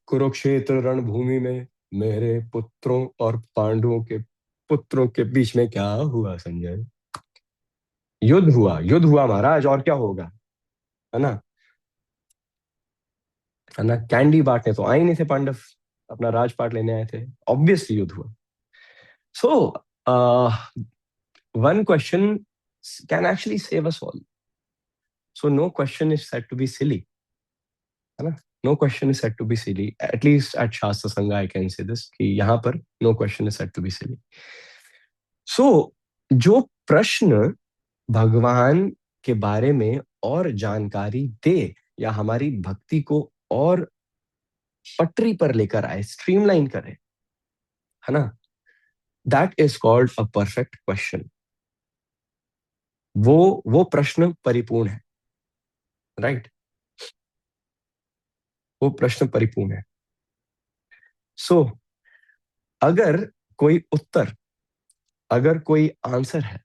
कुरुक्षेत्र रणभूमि में मेरे पुत्रों और पांडवों के पुत्रों के बीच में क्या हुआ संजय? युद्ध हुआ महाराज, और क्या होगा, है ना. है ना, कैंडी बांटने तो आए नहीं थे पांडव, अपना राजपाट लेने आए थे. ऑब्वियसली युद्ध हुआ. So one question can actually save us all. So no question is said to be silly, है ना. No question is said to be silly, at least at शास्त्र संज्ञा आई कैन से दिस, कि यहाँ पर no question is said to be silly. So जो प्रश्न भगवान के बारे में और जानकारी दे या हमारी भक्ति को और पटरी पर लेकर आए, स्ट्रीमलाइन करे, है ना, that is called a perfect question. वो प्रश्न परिपूर्ण है, राइट. वो प्रश्न परिपूर्ण है. सो अगर कोई उत्तर, अगर कोई आंसर है,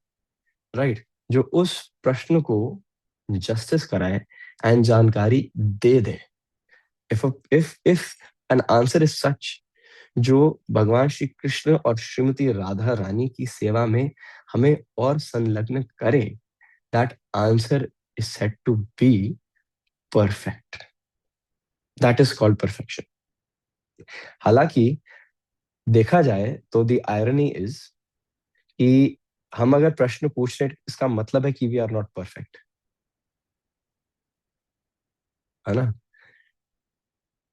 राइट, जो उस प्रश्न को जस्टिस कराए एंड जानकारी दे दे। If an answer is such जो भगवान श्री कृष्ण और श्रीमती राधा रानी की सेवा में हमें और संलग्न करे, that answer is said to be perfect. That is called perfection. हालांकि देखा जाए तो द आयरनी इज कि हम अगर प्रश्न पूछ रहे हैं, इसका मतलब है कि वी आर नॉट परफेक्ट, है ना।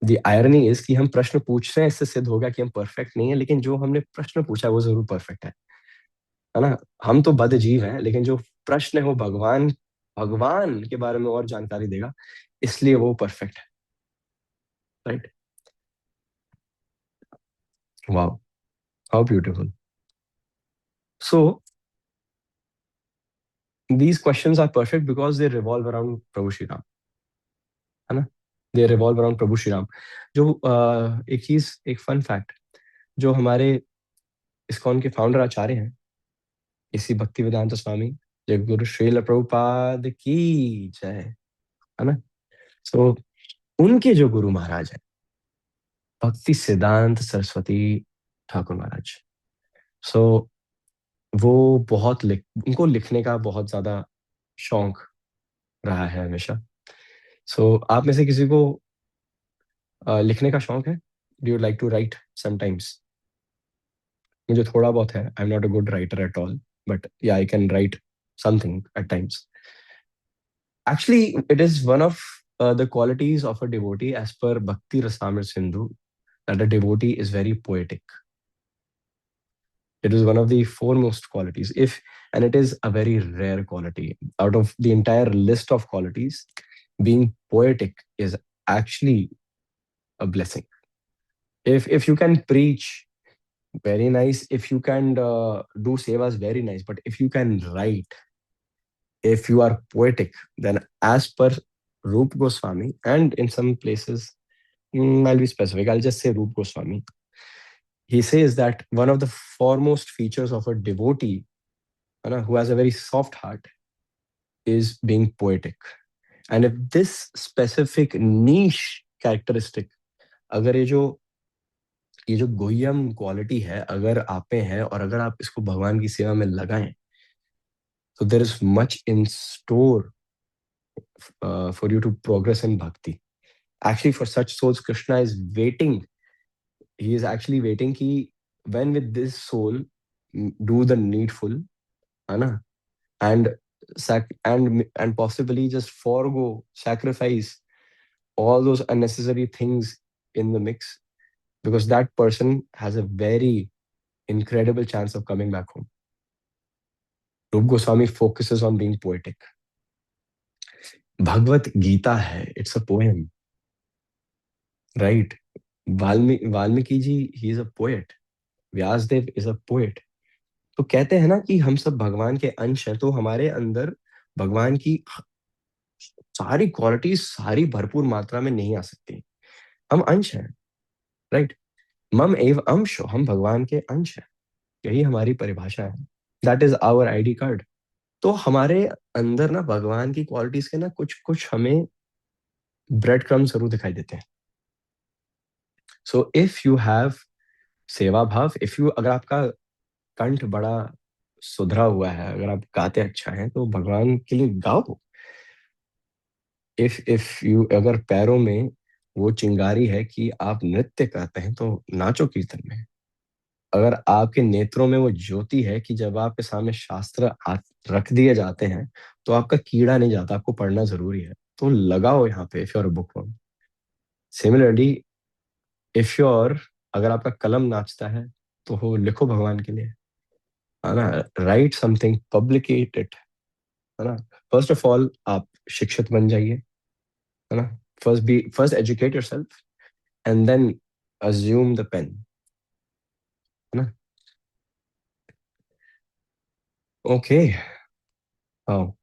द आयरनी इज कि हम प्रश्न पूछ रहे हैं, इससे सिद्ध होगा कि हम परफेक्ट नहीं है, लेकिन जो हमने प्रश्न पूछा वो जरूर परफेक्ट है ना। हम तो बद जीव हैं, लेकिन जो प्रश्न है वो भगवान भगवान के बारे में और जानकारी देगा, इसलिए वो परफेक्ट है। Right. Wow, how beautiful. So these questions are perfect because they revolve around प्रभु श्री राम, है ना। दे रिवॉल्व अराउंड प्रभु श्री राम। जो एक चीज, एक फन फैक्ट, जो हमारे इस्कॉन के फाउंडर आचार्य हैं, इसी भक्ति वेदांत स्वामी जगद्गुरु श्रील प्रभुपाद की जय, है ना। सो उनके जो गुरु महाराज हैं, भक्ति सिद्धांत सरस्वती ठाकुर महाराज, सो वो बहुत उनको लिखने का बहुत ज्यादा शौक रहा है हमेशा। सो आप में से किसी को लिखने का शौक है? Do you like to write sometimes? मुझे थोड़ा बहुत है, I am not a good writer at all, but yeah I can write something at times. Actually it is one of the qualities of a devotee as per Bhakti Rasamrita Sindhu, that a devotee is very poetic. It is one of the foremost qualities, if and it is a very rare quality out of the entire list of qualities. Being poetic is actually a blessing. If you can preach, very nice. If you can do sevas, very nice. But if you can write, if you are poetic, then as per Rup Goswami, and in some places, I'll be specific, I'll just say Rup Goswami. He says that one of the foremost features of a devotee, who has a very soft heart, is being poetic. And if this specific niche characteristic, अगर ये जो गोयम क्वालिटी है, अगर आप में है और अगर आप इसको भगवान की सेवा में लगाएं, तो there is much in store for you to progress in bhakti. Actually for such souls Krishna is waiting, he is actually waiting कि when with this soul do the needful, है ना, and and possibly just forego, sacrifice all those unnecessary things in the mix, because that person has a very incredible chance of coming back home. Rup Goswami focuses on being poetic. Bhagavad Gita hai, it's a poem, right? Valmiki ji, he is a poet. Vyasdev is a poet. तो कहते हैं ना कि हम सब भगवान के अंश हैं, तो हमारे अंदर भगवान की सारी क्वालिटीज सारी भरपूर मात्रा में नहीं आ सकती। हम अंश हैं, राइट। मम एव अंश, हम भगवान के अंश हैं, यही हमारी परिभाषा है। That is our ID card. तो हमारे अंदर ना भगवान की क्वालिटीज के ना कुछ कुछ हमें ब्रेड क्रम जरूर दिखाई देते हैं। सो इफ यू हैव सेवा भाव, इफ यू, अगर आपका कंठ बड़ा सुधरा हुआ है, अगर आप गाते अच्छा हैं, तो भगवान के लिए गाओ। इफ यू, अगर पैरों में वो चिंगारी है कि आप नृत्य करते हैं, तो नाचो कीर्तन में। अगर आपके नेत्रों में वो ज्योति है कि जब आपके सामने शास्त्र रख दिए जाते हैं, तो आपका कीड़ा नहीं जाता, आपको पढ़ना जरूरी है, तो लगाओ यहाँ पे if your book. Similarly, if your, अगर आपका कलम नाचता है, तो हो लिखो भगवान के लिए, है ना। राइट समथिंग, पब्लिकेट इट, है ना। फर्स्ट ऑफ ऑल आप शिक्षित बन जाइए, है ना। First educate yourself and then assume the pain, है ना। ओके, हाँ।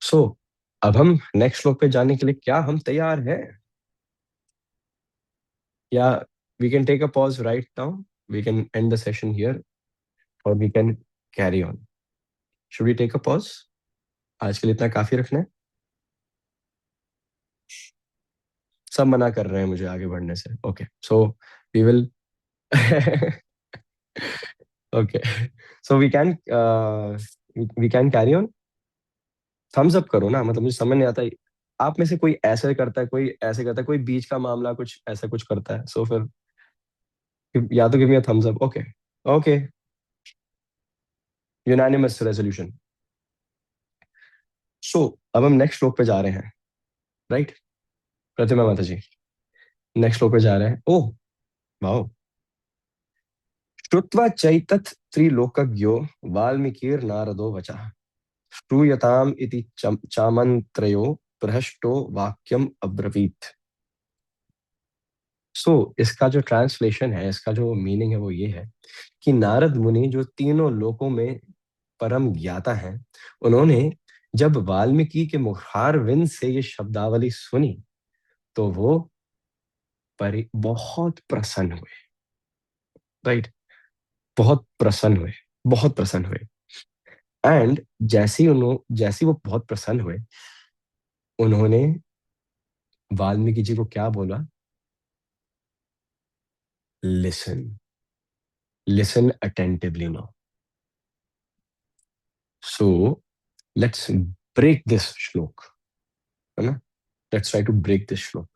सो अब हम नेक्स्ट श्लोक पे जाने के लिए क्या हम तैयार हैं, या we can take a pause right now, we can end the session here, और we can carry on. Should we take a pause? आज के लिए इतना काफी रखना है? सब मना कर रहे हैं मुझे आगे बढ़ने से. Okay, so we will. Okay, so we can carry on. Thumbs up करो ना, मतलब मुझे समझ नहीं आता. आप में से कोई ऐसे करता है, कोई ऐसे करता है, कोई बीच का मामला कुछ ऐसा कुछ करता है. सो फिर या तो give me a thumbs up. Okay. Okay, unanimous resolution. So अब हम नेक्स्ट श्लोक पे जा रहे हैं, राइट? प्रतिमा माता जी, नेक्स्ट श्लोक पे जा रहे हैं. Oh wow. श्रुत्वा चैतत् त्रिलोकज्ञो वाल्मीकिर् नारदो वचः श्रूयताम इति चामन्त्रयो प्रहष्टो वाक्यम अब्रवीत. इसका जो ट्रांसलेशन है, इसका जो मीनिंग है वो ये है कि नारद मुनि जो तीनों लोकों में परम ज्ञाता हैं, उन्होंने जब वाल्मीकि के मुखार विंद से ये शब्दावली सुनी तो वो बहुत प्रसन्न हुए. राइट, बहुत प्रसन्न हुए, बहुत प्रसन्न हुए. एंड जैसे ही वो बहुत प्रसन्न हुए, उन्होंने वाल्मीकि जी को क्या बोला? Listen, listen attentively no. So let's break this shloka, है ना? Let's try to break this shloka.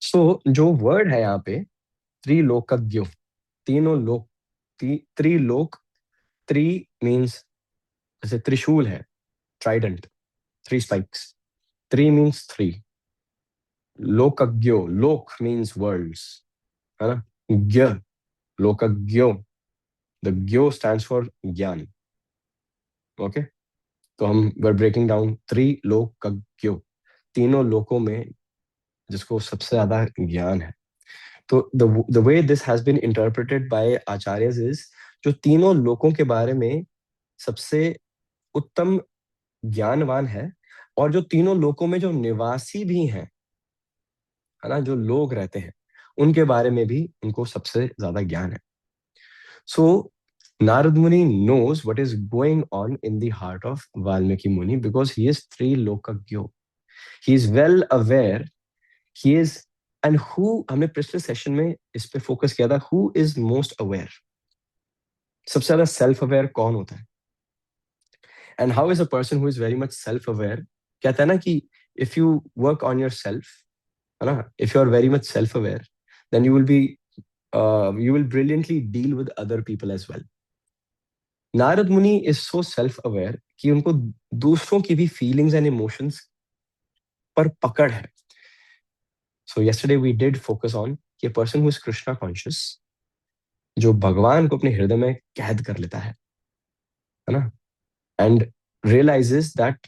So जो वर्ड है यहाँ पे, त्रिलोकज्ञो, तीनों लोक, त्रिलोक. त्रि मीन्स जैसे त्रिशूल है, ट्राइडेंट, थ्री स्पाइक्स. त्रि मीन्स थ्री. लोकज्ञो, लोक मीन्स वर्ल्ड्स, है ना? ज्ञ, लोकज्ञो, द ज्ञो स्टैंड्स फॉर ज्ञान. ओके, तो हम वर ब्रेकिंग डाउन त्रिलोकज्ञो, तीनों लोकों में जिसको सबसे ज्यादा ज्ञान है. तो the way this has been interpreted by acharyas is, जो तीनों लोकों के बारे में सबसे उत्तम ज्ञानवान है, और जो तीनों लोकों में जो निवासी भी हैं, है ना, जो लोग रहते हैं, उनके बारे में भी उनको सबसे ज्यादा ज्ञान है. सो नारद मुनि knows what is going on in the heart of Valmiki Muni because he is Trilokagyo. He is well aware. He is, and who, हमने पिछले सेशन में इस पे फोकस किया था, who is most aware. सबसे ज्यादा सेल्फ अवेयर कौन होता है? And how is a person who is very much self aware? कहता है ना कि if you work on your self, है ना, if you are very much self aware, then you will brilliantly deal with other people as well. Narad Muni is so self aware कि उनको दूसरों की भी फीलिंग्स एंड इमोशंस पर पकड़ है. सो yesterday we did focus on कि a person who is Krishna conscious, जो भगवान को अपने हृदय में कैद कर लेता है ना, एंड रियलाइजेस दैट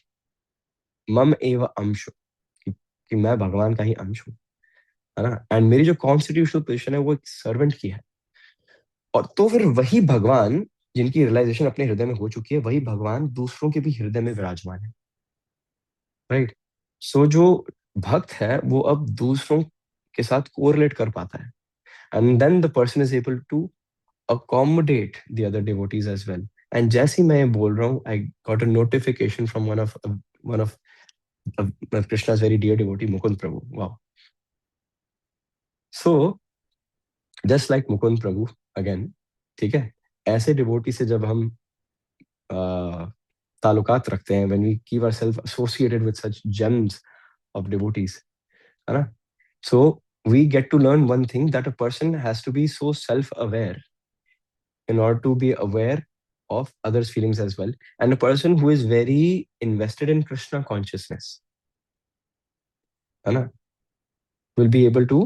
मम एव अंश, कि मैं भगवान का ही अंश हूँ, है ना, एंड मेरी जो कॉन्स्टिट्यूशनल पोजीशन है वो एक सर्वेंट की है. और तो फिर वही भगवान, जिनकी रियलाइजेशन अपने हृदय में हो चुकी है, वही भगवान दूसरों के भी हृदय में विराजमान है. राइट. सो जो भक्त है वो अब दूसरों के साथ कोरिलेट कर पाता है, and then the person is able to accommodate the other devotees as well. And जैसे ही मैं ये बोल रहा हूँ, I got a notification from one of Krishna's very dear devotee, Mukund Prabhu. Wow. So just like Mukund Prabhu again, ठीक है, ऐसे डिवोटी से जब हम ताल्लुकात रखते हैं, when we keep ourselves associated with such gems of devotees, है ना, so we get to learn one thing, that a person has to be so self-aware in order to be aware of others' feelings as well. And a person who is very invested in Krishna consciousness, है ना, will be able to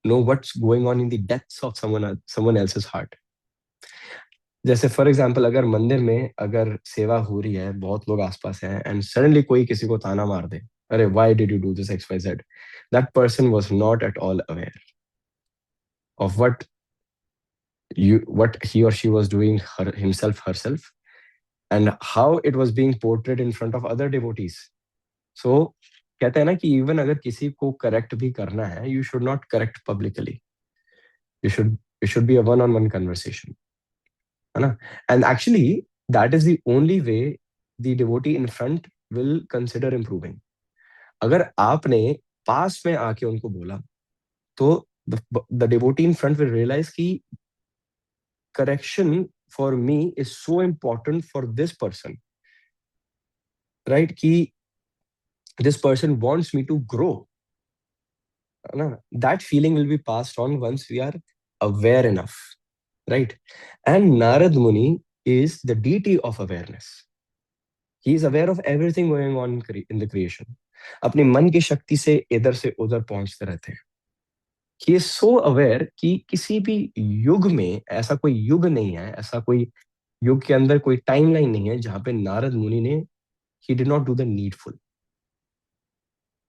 know what's going on in the depths of someone else's heart. जैसे फॉर एग्जाम्पल, अगर मंदिर में अगर सेवा हो रही है, बहुत लोग आसपास हैं, एंड सडनली कोई किसी को ताना मार दे, अरे why did you do this X Y Z, that person was not at all aware of what he or she was doing himself herself, and how it was being portrayed in front of other devotees. So कहते हैं ना कि इवन अगर किसी को करेक्ट भी करना है, you should not correct publicly, you should It should be a one-on-one conversation, है ना? And actually, that is the only way the devotee in front will consider improving. अगर आपने पास में आके उनको बोला, तो the devotee in front will realize कि correction for me is so important for this person, right? कि this person wants me to grow, है ना? That feeling will be passed on once we are aware enough, right? And Narad Muni is the deity of awareness. He is aware of everything going on in the creation. अपनी मन की शक्ति से इधर से उधर पहुंचते रहते हैं. He is so aware कि किसी भी युग में ऐसा कोई युग नहीं है, ऐसा कोई युग के अंदर कोई टाइमलाइन नहीं है जहां पे नारद मुनि ने he did not do the needful,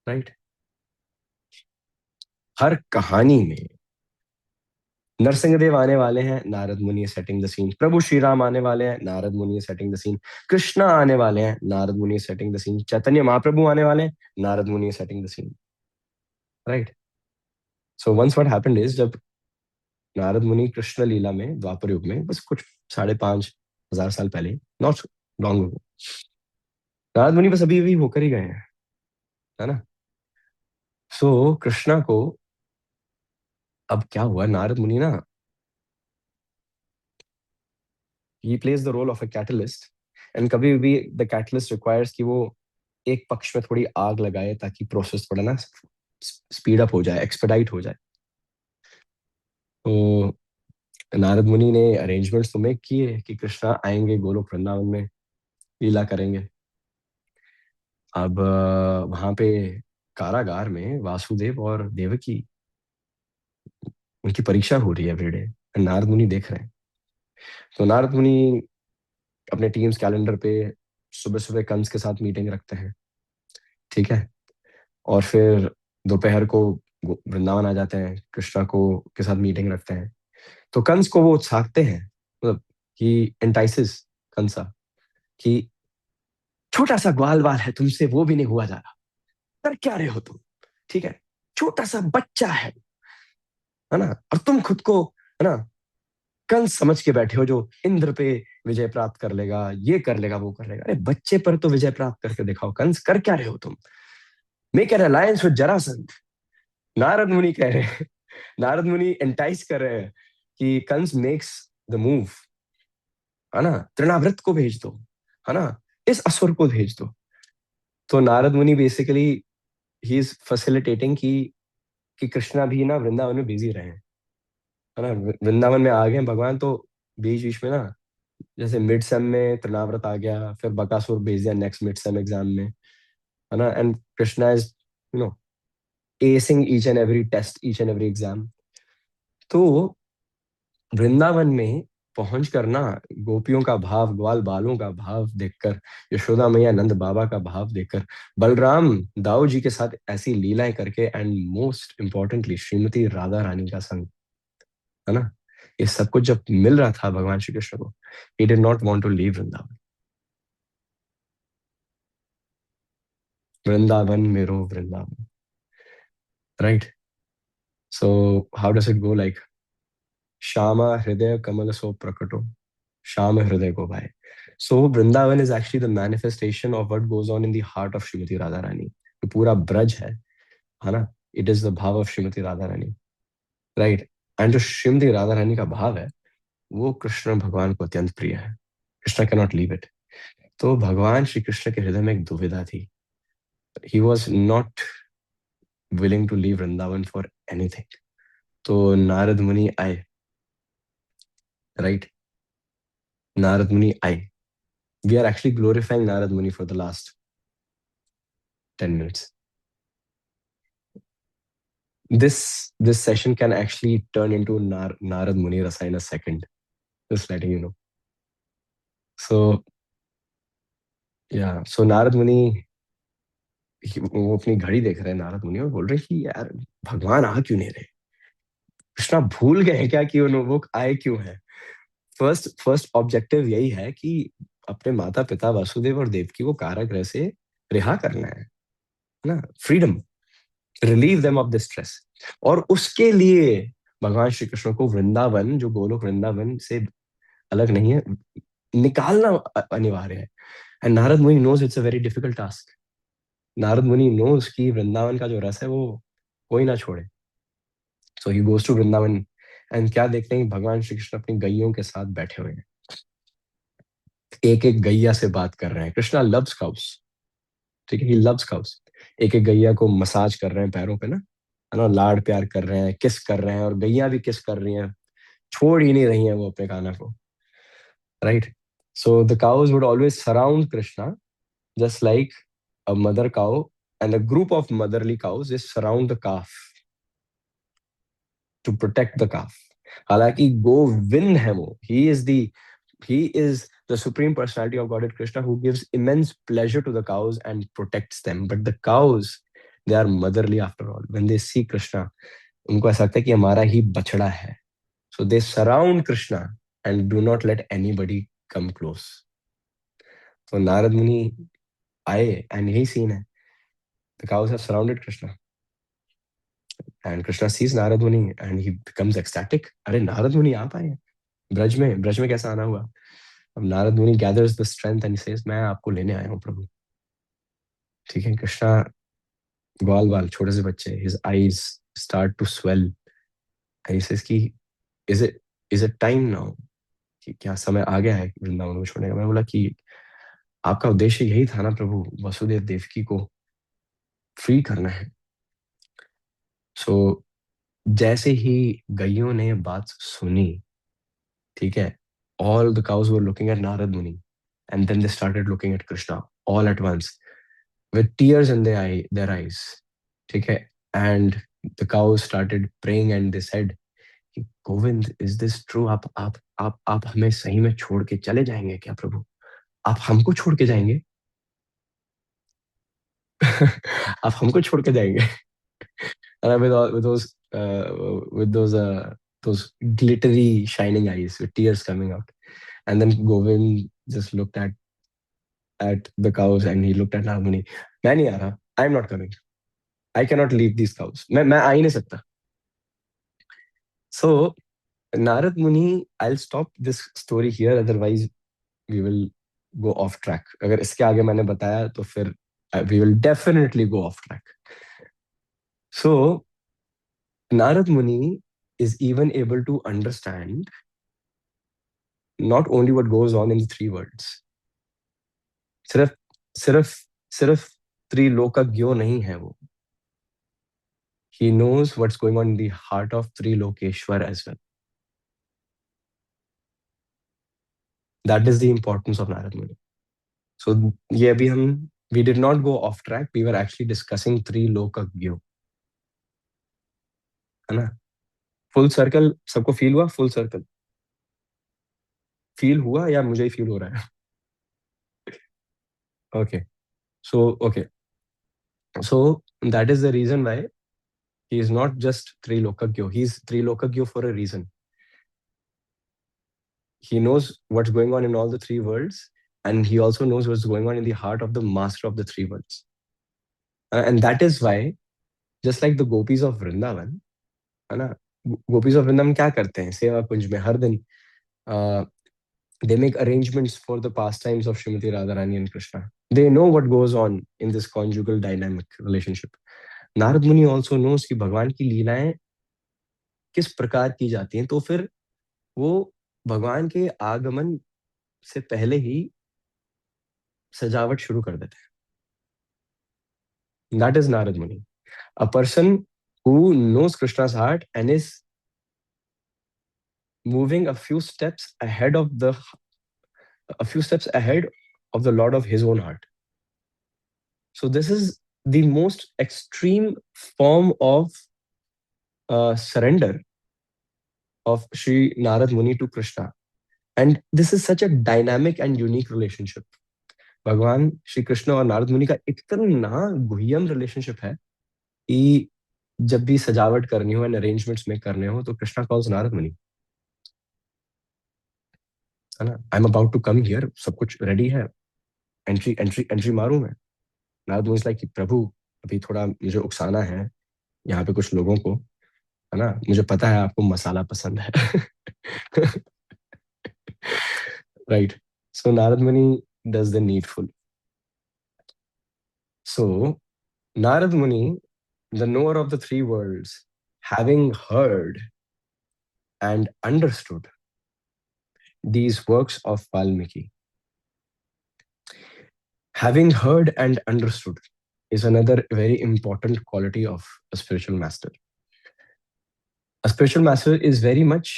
right? हर कहानी में नरसिंहदेव आने वाले हैं, Narad Muni setting the scene. प्रभु श्री राम आने वाले हैं, Narad Muni setting the scene. Krishna आने वाले हैं, Narad Muni setting the scene. Chaitanya Mahaprabhu आने वाले हैं, Narad Muni setting the scene, right? So once what happened is, जब नारद मुनि कृष्ण लीला में द्वापर युग में, बस कुछ 5,500 साल पहले, नॉट लॉन्ग अगो, नारद मुनि बस अभी अभी होकर ही गए हैं, है ना? सो कृष्णा को अब क्या हुआ, नारद मुनि ना, he plays the role of a catalyst, and कभी भी the catalyst requires कि वो एक पक्ष में थोड़ी आग लगाए ताकि प्रोसेस थोड़ा ना स्पीड अप हो जाए, एक्सपेडाइट हो जाए. तो नारद मुनि ने अरेंजमेंट्स तो मेक किए कि कृष्णा आएंगे गोलोक वृंदावन में, लीला करेंगे. अब वहां पे कारागार में वासुदेव और देवकी, उनकी परीक्षा हो रही है एवरीडे, नारद मुनि देख रहे हैं. तो नारद मुनि अपने टीम्स कैलेंडर पे सुबह सुबह कंस के साथ मीटिंग रखते हैं, ठीक है? और फिर दोपहर को वृंदावन आ जाते हैं, कृष्णा को के साथ मीटिंग रखते हैं. तो कंस को वो उकसाते हैं, मतलब कि एंटाइसिस कंसा, कि छोटा सा ग्वाल वाल है, तुमसे वो भी नहीं हुआ जा रहा, कर क्या रहे हो तुम, ठीक है? छोटा सा बच्चा है ना? और तुम खुद को, है ना, कंस समझ के बैठे हो जो इंद्र पे विजय प्राप्त कर लेगा, ये कर लेगा, वो कर लेगा. अरे बच्चे पर तो विजय प्राप्त करके दिखाओ. कंस, कर क्या रहे हो तुम? Make an alliance with Jarasandha. Narad Muni कह रहे हैं, नारद मुनि एंटाइस कर रहे हैं कि कंस मेक्स द मूव, है ना? तृणावृत को भेज दो, है ना? इस असुर को भेज दो. तो नारद मुनि बेसिकली ही इज फैसिलिटेटिंग कि कृष्णा भी ना वृंदावन में बिजी रहे, है ना? वृंदावन में आ गए भगवान, तो बीच बीच में ना, जैसे मिड सेम में तृणाव्रत आ गया, फिर बकासुर भेज दिया नेक्स्ट मिड सेम एग्जाम में, है ना? And Krishna is, you know, acing each and every test, each and every exam. तो वृंदावन में पहुंच कर ना, गोपियों का भाव, ग्वाल बालों का भाव देखकर, यशोदा मैया नंद बाबा का भाव देखकर, बलराम दाऊ जी के साथ ऐसी लीलाएं करके, and most importantly Shrimati Radha Rani का संग, है ना? ये सब कुछ जब मिल रहा था भगवान श्री कृष्ण को, he did not want to leave Vrindavan. Vrindavan मेरो Vrindavan, right? So how does it go, like श्यामा हृदय कमल सो प्रकटो, श्याम हृदय को भाई. So Vrindavan is actually the manifestation of what goes on in the heart of Shrimati Radha Rani. जो पूरा ब्रज है ना, it is the bhav of Shrimati Radha Rani, right? And जो श्रीमती राधा रानी का भाव है, वो कृष्ण भगवान को अत्यंत प्रिय है. Krishna can not leave it. तो भगवान श्री कृष्ण के हृदय में एक दुविधा थी. He was not willing to leave Vrindavan for anything. तो नारद मुनि आए, राइट? नारद मुनि आए. We are actually glorifying Narad Muni for the last 10 minutes. This session can actually turn into Narad Muni Rasa in a second. Just letting you know. So yeah, so Narad Muni, वो अपनी घड़ी देख रहे हैं नारद मुनि, और बोल रहे हैं कि यार भगवान आ क्यों नहीं रहे? कृष्णा भूल गए क्या कि वो आए क्यों है? फर्स्ट ऑब्जेक्टिव यही है कि अपने माता पिता वासुदेव और देवकी को कारागृह से रिहा करना है ना, freedom, relieve them of this stress. और उसके लिए भगवान श्री कृष्ण को वृंदावन, जो गोलोक वृंदावन से अलग नहीं है, निकालना अनिवार्य है। And Narad Muni knows it's a very difficult task. Narad Muni knows कि वृंदावन का जो रस है वो कोई ना छोड़े। So he goes to Vrindavan and क्या देखते हैं कि भगवान श्री कृष्ण अपनी गैयों के साथ बैठे हुए हैं, एक एक गैया से बात कर रहे हैं। कृष्णा लव्स काउस, ठीक है, ही लव्स काउस। एक एक गैया को मसाज कर रहे हैं पैरों पे ना, है ना, लाड प्यार कर रहे हैं, किस कर रहे हैं, और गैया भी किस कर रही हैं, छोड़ ही नहीं रही हैं वो अपने काना को, right. So the cows would always surround Krishna, just like a mother cow and a group of motherly cows is surround the calf to protect the calf. हालांकि गोविंद है वो, he is the supreme personality of Godhead Krishna who gives immense pleasure to the cows and protects them. But the cows, they are motherly after all. When they see Krishna, उनको ऐसा लगता है कि हमारा ही बछड़ा है. So they surround Krishna and do not let anybody come close. So Narad मुनि आए and यही सीन है. The cows have surrounded Krishna. And Krishna sees Narad Muni and he becomes ecstatic. अरे नारद मुनि आप आए हैं ब्रज में कैसा आना हुआ? अब नारद मुनि gathers the strength and he says, मैं आपको लेने आया हूँ प्रभु। ठीक है, कृष्णा ग्वाल बाल छोटे से बच्चे, his eyes start to swell and he says कि is it time now, कि क्या समय आ गया है वृंदावन को छोड़ने का? मैं बोला कि आपका उद्देश्य यही था ना प्रभु, वसुदेव देवकी को फ्री करना है। सो जैसे ही गैयों ने बात सुनी, ठीक है, all the cows were looking at Narad Muni and then they started looking at Krishna all at once with tears in their eyes, ठीक है, and the cows started praying and they said कि गोविंद, is this true? आप हमें सही में छोड़ के चले जाएंगे क्या प्रभु? आप हमको छोड़ के जाएंगे? आप हमको छोड़ के जाएंगे? And with those glittery shining eyes with tears coming out, and then Govind just looked at the cows and he looked at Narmuni. मैं नहीं आ रहा, I'm not coming. I cannot leave these cows. मैं आ ही नहीं सकता. So Narad Muni, I'll stop this story here, otherwise we will go off track. अगर इसके आगे मैंने बताया तो फिर we will definitely go off track. So Narad Muni is even able to understand not only what goes on in the three worlds. सिर्फ सिर्फ सिर्फ त्रिलोकज्ञो नहीं है वो. He knows what's going on in the heart of Trilokeshwar as well. That is the importance of Narad Muni. So ये अभी हम we did not go off track. We were actually discussing Trilokagyo. है ना? Full circle सबको feel हुआ? Full circle feel हुआ या मुझे ही feel हो रहा है? Okay. Okay. So that is the reason why he is not just Trilokagyo. He is Trilokagyo for a reason. He knows what's going on in all the three worlds, and he also knows what's going on in the heart of the master of the three worlds. And that is why, just like the gopis of Vrindavan, है ना, gopis of Vrindavan क्या करते हैं सेवा कुंज में हर दिन? They make arrangements for the pastimes of Srimati Radharani and Krishna. They know what goes on in this conjugal dynamic relationship. Narad मुनि also knows कि भगवान की लीलाएं किस प्रकार की जाती हैं, तो फिर वो भगवान के आगमन से पहले ही सजावट शुरू कर देते हैं. That is Narad Muni, a person who knows Krishna's heart and is moving a few steps ahead of the Lord of his own heart. So this is the most extreme form of surrender of Sri Narad Muni to Krishna, and this is such a dynamic and unique relationship. भगवान श्री कृष्ण और नारद मुनि का इतना गुह्यम रिलेशनशिप है कि जब भी सजावट करनी हो एंड अरेंजमेंट्स में करने हो तो कृष्णा कॉल्स नारद मुनि, है ना, I am about to come here, सब कुछ रेडी है, एंट्री एंट्री एंट्री मारूं मैं? नारद मुनि लाइक प्रभु अभी थोड़ा मुझे उकसाना है यहाँ पे कुछ लोगों को, है ना? मुझे पता है आपको मसाला पसंद है। राइट। सो नारद मुनि डज द नीडफुल. सो नारद मुनि, the knower of the three worlds, having heard and understood these works of Valmiki. Having heard and understood is another very important quality of a spiritual master. A spiritual master is very much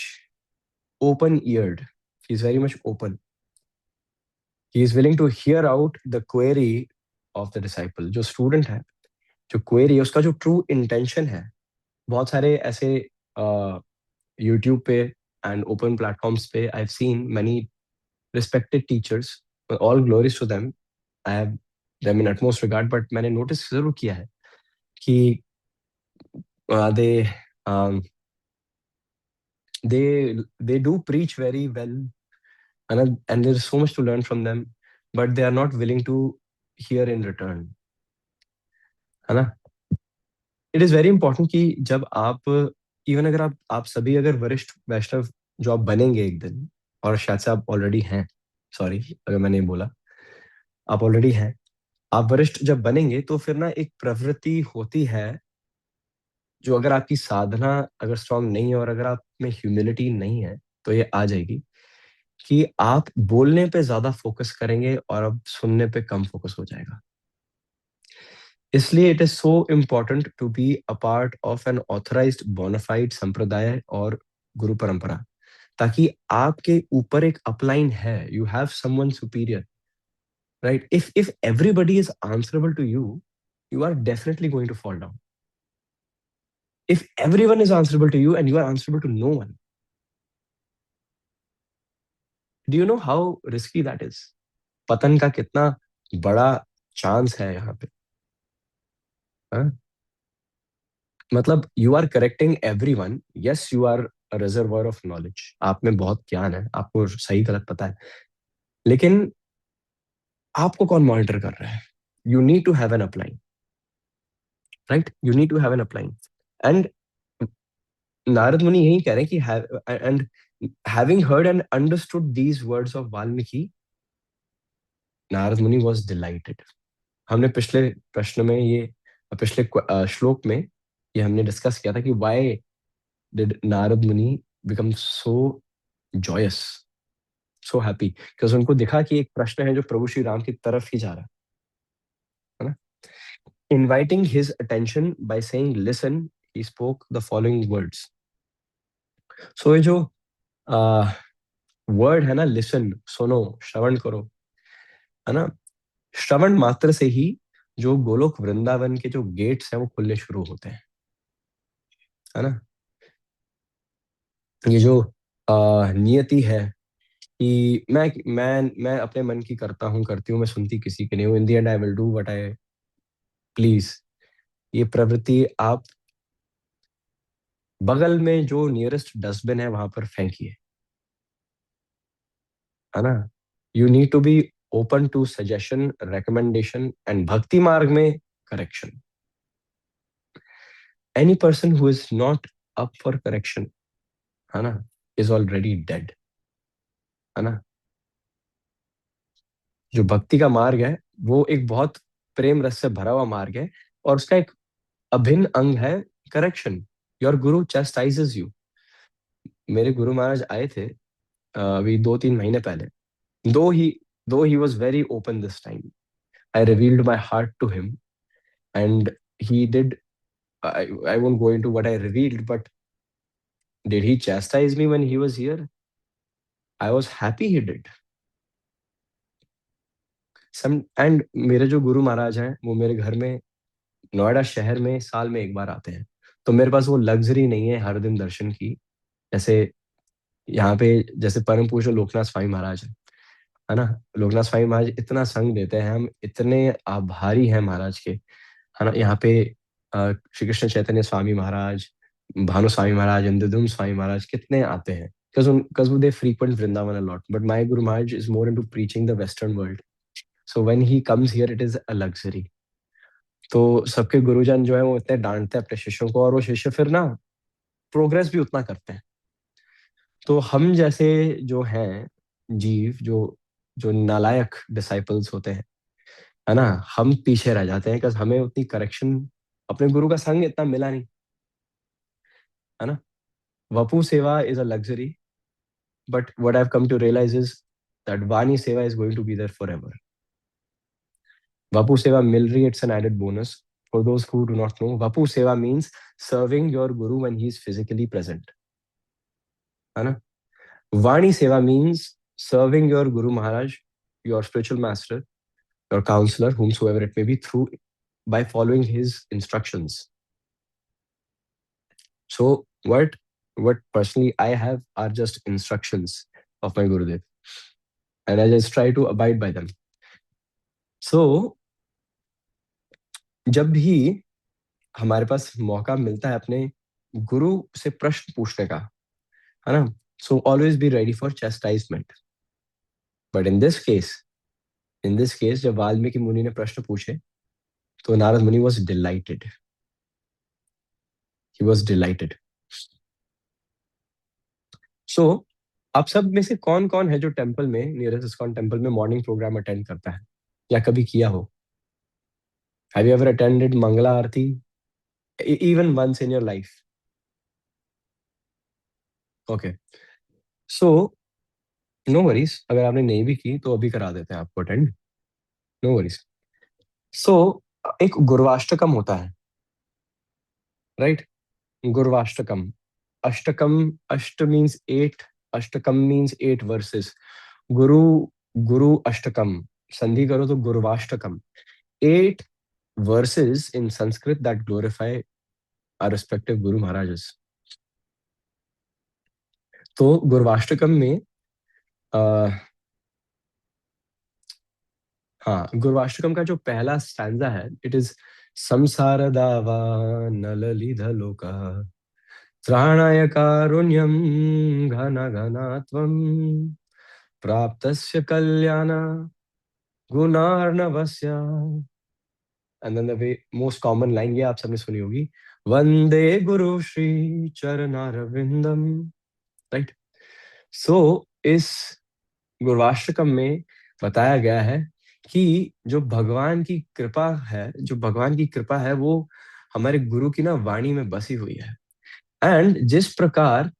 open eared, he is very much open. He is willing to hear out the query of the disciple. जो स्टूडेंट है, जो क्वेरी है, उसका जो ट्रू इंटेंशन है. बहुत सारे ऐसे यूट्यूब पे एंड ओपन प्लेटफॉर्म्स पे I have seen many respected teachers, all glories to them. I have them in utmost regard, but मैंने notice जरूर किया है कि they um, they do preach very well, and there's so much to learn from them, but they are not willing to hear in return, है ना? इट इज वेरी इंपॉर्टेंट कि जब आप, इवन अगर आप सभी अगर वरिष्ठ वैष्णव जो आप बनेंगे एक दिन, और शायद से आप ऑलरेडी हैं, सॉरी अगर मैंने बोला, आप ऑलरेडी हैं, आप वरिष्ठ जब बनेंगे तो फिर ना एक प्रवृत्ति होती है, जो अगर आपकी साधना अगर स्ट्रांग नहीं है और अगर आप में ह्यूमिलिटी नहीं है, तो ये आ जाएगी कि आप बोलने पे ज्यादा फोकस करेंगे और अब सुनने पे कम फोकस हो जाएगा. इसलिए it is so important to be a part of an authorized bona fide sampradaya और गुरु परंपरा, ताकि आपके ऊपर एक अपलाइन है, you have someone superior, right? If everybody is answerable to you, you are definitely going to fall down. If everyone is answerable to you and you are answerable to no one, do you know how risky that is? पतन का कितना बड़ा चांस है यहाँ पे, हाँ? मतलब you are correcting everyone, yes you are a reservoir of knowledge, आप में बहुत ज्ञान है, आपको सही गलत पता है, लेकिन आपको कौन मॉनिटर कर रहा है? You need to have an upline, right? You need to have an upline. And Narad Muni यही कह रहे हैं कि and having heard and understood these words of Valmiki, Narad Muni was dilated. हमने पिछले प्रश्न में ये, पिछले श्लोक में ये हमने डिस्कस किया था कि why did Narad Muni become so joyous, so happy, because उनको दिखा कि एक प्रश्न है जो प्रभु श्री राम की तरफ ही जा रहा है ना? Inviting his attention by saying listen, he spoke the following words. So ये जो वर्ड है ना, लिसन, सुनो, श्रवण करो, है ना? श्रवण मात्र से ही जो गोलोक वृंदावन के जो गेट्स हैं वो खुलने शुरू होते हैं, है ना? ये जो नियति है कि मैं अपने मन की करता हूँ, करती हूँ, मैं सुनती किसी की नहीं हूँ, in the and I will do what I please. ये प्रवृत्ति आप बगल में जो नियरेस्ट डस्टबिन है वहां पर फेंकिए, है ना? You need to be open to suggestion, recommendation and भक्ति मार्ग में correction. Any person who is not up for correction, है ना, इज ऑलरेडी डेड, है ना? जो भक्ति का मार्ग है वो एक बहुत प्रेम रस से भरा हुआ मार्ग है, और उसका एक अभिन्न अंग है करेक्शन. Your Guru चैस्टाइजेस you. मेरे गुरु महाराज आए थे अभी 2-3 महीने पहले. दो ही दो ही was very open this time, I revealed my heart to him, and he did. I won't go into what I revealed, but did he chastise me when he was here? I was happy he did. And मेरे जो गुरु महाराज हैं वो मेरे घर में नोएडा शहर में साल में एक बार आते हैं, तो मेरे पास वो लग्जरी नहीं है हर दिन दर्शन की. जैसे यहाँ पे जैसे परम पूज्य लोकनाथ स्वामी महाराज है ना, लोकनाथ स्वामी महाराज इतना संग देते हैं, हम इतने आभारी हैं महाराज के, है ना? यहाँ पे श्री कृष्ण चैतन्य स्वामी महाराज, भानु स्वामी महाराज, इंद्रदुम स्वामी महाराज कितने आते हैं, because they frequent Vrindavan a lot. But my Guru Maharaj is more into preaching the Western world. So when he comes here, it is a luxury. तो सबके गुरुजन जो है वो इतने डांटते हैं अपने शिष्यों को, और वो शिष्य फिर ना प्रोग्रेस भी उतना करते हैं। तो हम जैसे जो हैं जीव, जो जो नालायक डिसाइपल्स होते हैं, है ना, हम पीछे रह जाते हैं because हमें उतनी करेक्शन, अपने गुरु का संग इतना मिला नहीं, है ना। Vapu seva is a luxury, but what I have come to realise is that vani seva is going to be there forever. Vapu seva मिल रही, it's an added bonus. For those who do not know, vapu seva means serving your guru when he is physically present, है ना। Vani seva means serving your Guru Maharaj, your spiritual master, your counselor, whomsoever it may be, through by following his instructions. So what personally I have are just instructions of my Gurudev, and I just try to abide by them. So जब भी हमारे पास मौका मिलता है अपने गुरु से प्रश्न पूछने का, है ना, so always be ready for chastisement. But in this case जब वाल्मीकि मुनि ने प्रश्न पूछे, तो नारद मुनि was delighted. He was delighted. So आप सब में से कौन कौन है जो टेंपल में, नियरेस्ट इस्कॉन टेंपल में मॉर्निंग प्रोग्राम अटेंड करता है या कभी किया हो? Have you ever attended Mangala Aarti even once in your life? Okay, so no worries, अगर आपने नहीं भी की तो अभी करा देते हैं आपको अटेंड, नो वरीज। सो एक गुरुवाष्टकम होता है, राइट? गुरुवाष्टकम, अष्टकम, अष्ट मीन्स 8, अष्टकम मीन्स 8 वर्सेस। गुरु गुरु अष्टकम संधि करो तो गुरुवाष्टकम, 8 verses in Sanskrit that glorify our respective Guru Maharajas. तो गुरुवाष्टकम में हाँ, गुरुवाष्टकम का जो पहला स्टैंजा है, इट इज संसार दावा नललिध लोका त्राणाय कारुण्यम घन घनात्वम प्राप्तस्य कल्याण गुणार्णवस्य। And then the way most common line, ये आप सबने सुनी होगी, वंदे गुरु श्री चरणारविंदम, राइट। सो इस गुरुवाष्टकम में बताया गया है कि जो भगवान की कृपा है वो हमारे गुरु की ना वाणी में बसी हुई है। एंड जिस प्रकार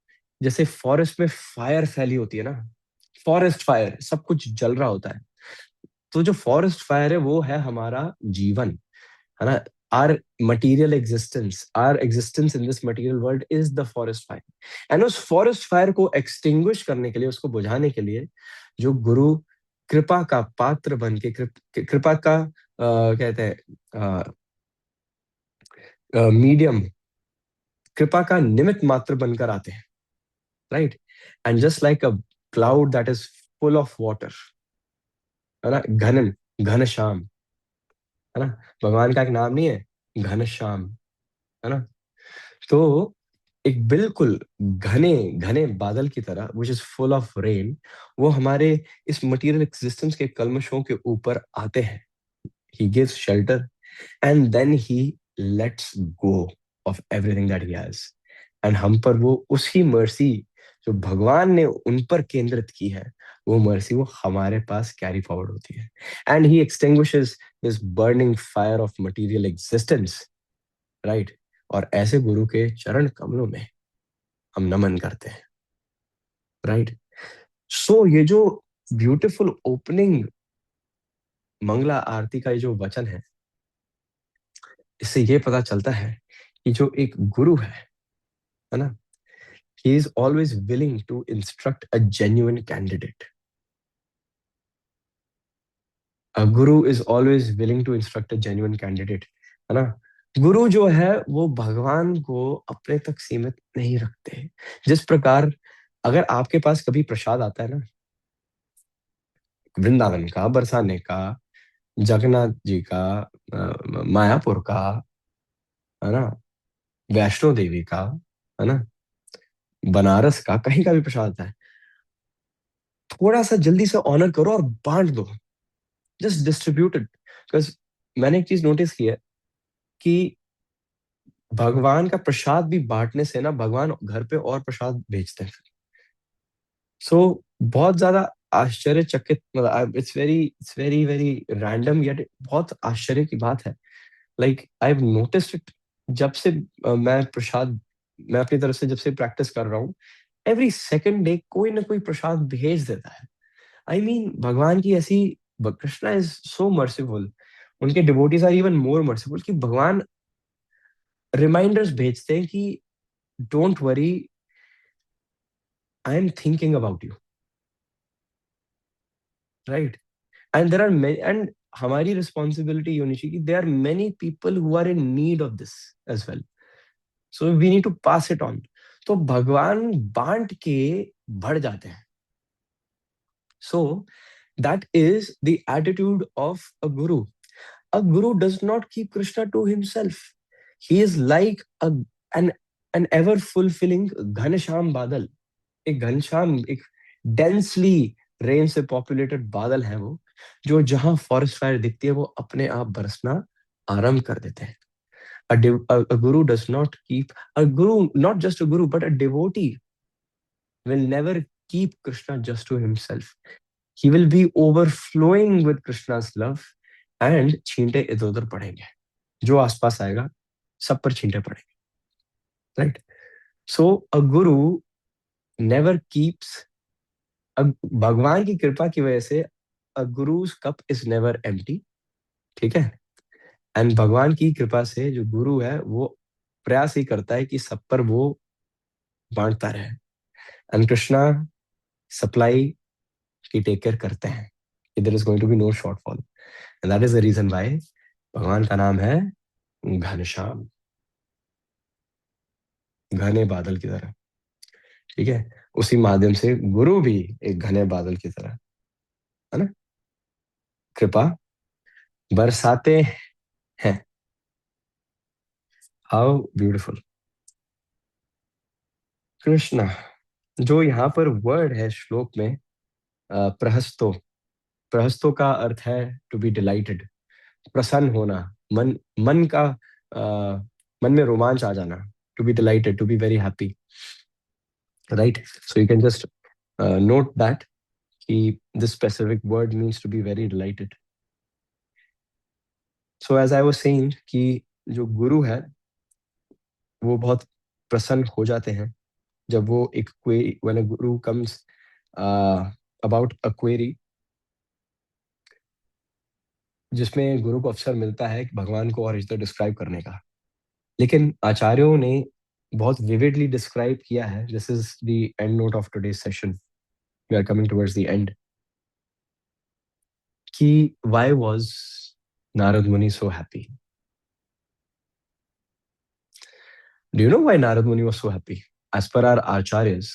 जैसे फॉरेस्ट में फायर फैली होती है ना, फॉरेस्ट फायर, सब कुछ जल रहा होता है, तो जो फॉरेस्ट फायर है वो है हमारा जीवन, है ना। Our existence in this material world is the forest fire. And उस फॉरेस्ट फायर को एक्सटिंग्विश करने के लिए, उसको बुझाने के लिए, जो गुरु कृपा का पात्र बन के, कृपा का कहते हैं मीडियम, कृपा का निमित्त मात्र बनकर आते हैं, right. And just like a cloud that is full of water, है ना, घन श्याम, है ना, भगवान का एक नाम नहीं है घन श्याम, है ना। तो एक बिल्कुल घने घने बादल की तरह, which is full of rain, वो हमारे इस मटेरियल एग्जिस्टेंस के कल्मशों के ऊपर आते हैं। He gives shelter and then he lets go of everything that he has. And हम पर वो उसी मर्सी जो भगवान ने उन पर केंद्रित की है, वो मर्सी वो हमारे पास कैरी फॉरवर्ड होती है। And he extinguishes this burning fire of material existence, right. और ऐसे गुरु के चरण कमलों में हम नमन करते हैं, राइट। सो ये जो ब्यूटीफुल ओपनिंग मंगला आरती का ये जो वचन है, इससे ये पता चलता है कि जो एक गुरु है ना, he is always willing to instruct a genuine candidate. A guru is always willing to instruct a genuine candidate, है ना। गुरु जो है वो भगवान को अपने तक सीमित नहीं रखते। जिस प्रकार अगर आपके पास कभी प्रसाद आता है ना, वृंदावन का, बरसाने का, जगन्नाथ जी का, मायापुर का, है ना, वैष्णो देवी का, है ना, बनारस का, कहीं का भी प्रसाद आता है, थोड़ा सा जल्दी से ऑनर करो और बांट दो, जस्ट डिस्ट्रीब्यूट इट। बिकॉज मैंने एक चीज नोटिस की है कि भगवान का प्रसाद भी बांटने से ना भगवान घर पे और प्रसाद भेजते हैं। सो बहुत ज्यादा आश्चर्यचकित, मतलब it's very very random, yet बहुत आश्चर्य की बात है। Like I have noticed it. जब से मैं अपनी तरफ से जब से प्रैक्टिस कर रहा हूँ, एवरी सेकंड डे कोई ना कोई प्रसाद भेज देता है। आई मीन भगवान की ऐसी, कृष्णा इज सो मर्सीफुल, उनके devotees are even more merciful, कि भगवान रिमाइंडर्स भेजते हैं कि don't worry, I am thinking about you, right? And there are many, and हमारी रिस्पॉन्सिबिलिटी ये होनी चाहिए कि there are many people who are in need of this as well, so we need to pass it on. तो भगवान बांट के बढ़ जाते हैं। So that is the attitude of a Guru. A guru does not keep Krishna to himself. He is like an an ever fulfilling Ghanshyam बादल। एक घनश्याम, एक डेंसली रेन से पॉपुलेटेड बादल है वो, जो जहां फॉरेस्ट फायर दिखती है वो अपने आप बरसना आरंभ कर देते हैं। A guru does not keep, a guru, not just a guru but a devotee will never keep Krishna just to himself. He will be overflowing with Krishna's love, and छींटे इधर उधर पड़ेंगे, जो आसपास आएगा सब पर छींटे पड़ेंगे, राइट? सो अ गुरु नेवर कीप्स, भगवान की कृपा की वजह से अ gurus cup is never empty, ठीक है? एंड भगवान की कृपा से जो गुरु है वो प्रयास ही करता है कि सब पर वो बांटता रहे, एंड कृष्णा सप्लाई की टेक केयर करते हैं, there is going to be no shortfall, and that is the reason why भगवान का नाम है घनश्याम, घने बादल की तरह, ठीक है? उसी माध्यम से गुरु भी एक घने बादल की तरह, है ना, कृपा बरसाते हैं। How beautiful. कृष्णा, जो यहाँ पर वर्ड है श्लोक में, प्रहस्तो, प्रहस्तो का अर्थ है टू बी डिलाइटेड, प्रसन्न होना, मन मन का मन में रोमांच आ जाना, to be delighted, to be very happy, right? So you can just note that कि this specific word means to be very delighted. So as I was saying कि जो गुरु है वो बहुत प्रसन्न हो जाते हैं जब वो एक query, when a Guru comes about a query, जिसमें गुरु को अवसर मिलता है कि भगवान को और इस डिस्क्राइब करने का। लेकिन आचार्यों ने बहुत विविडली डिस्क्राइब किया है, this is the end note of today's session, we are coming towards the end, कि why was Narad Muni so happy? Do you know why Narad Muni was so happy? As per our acharyas,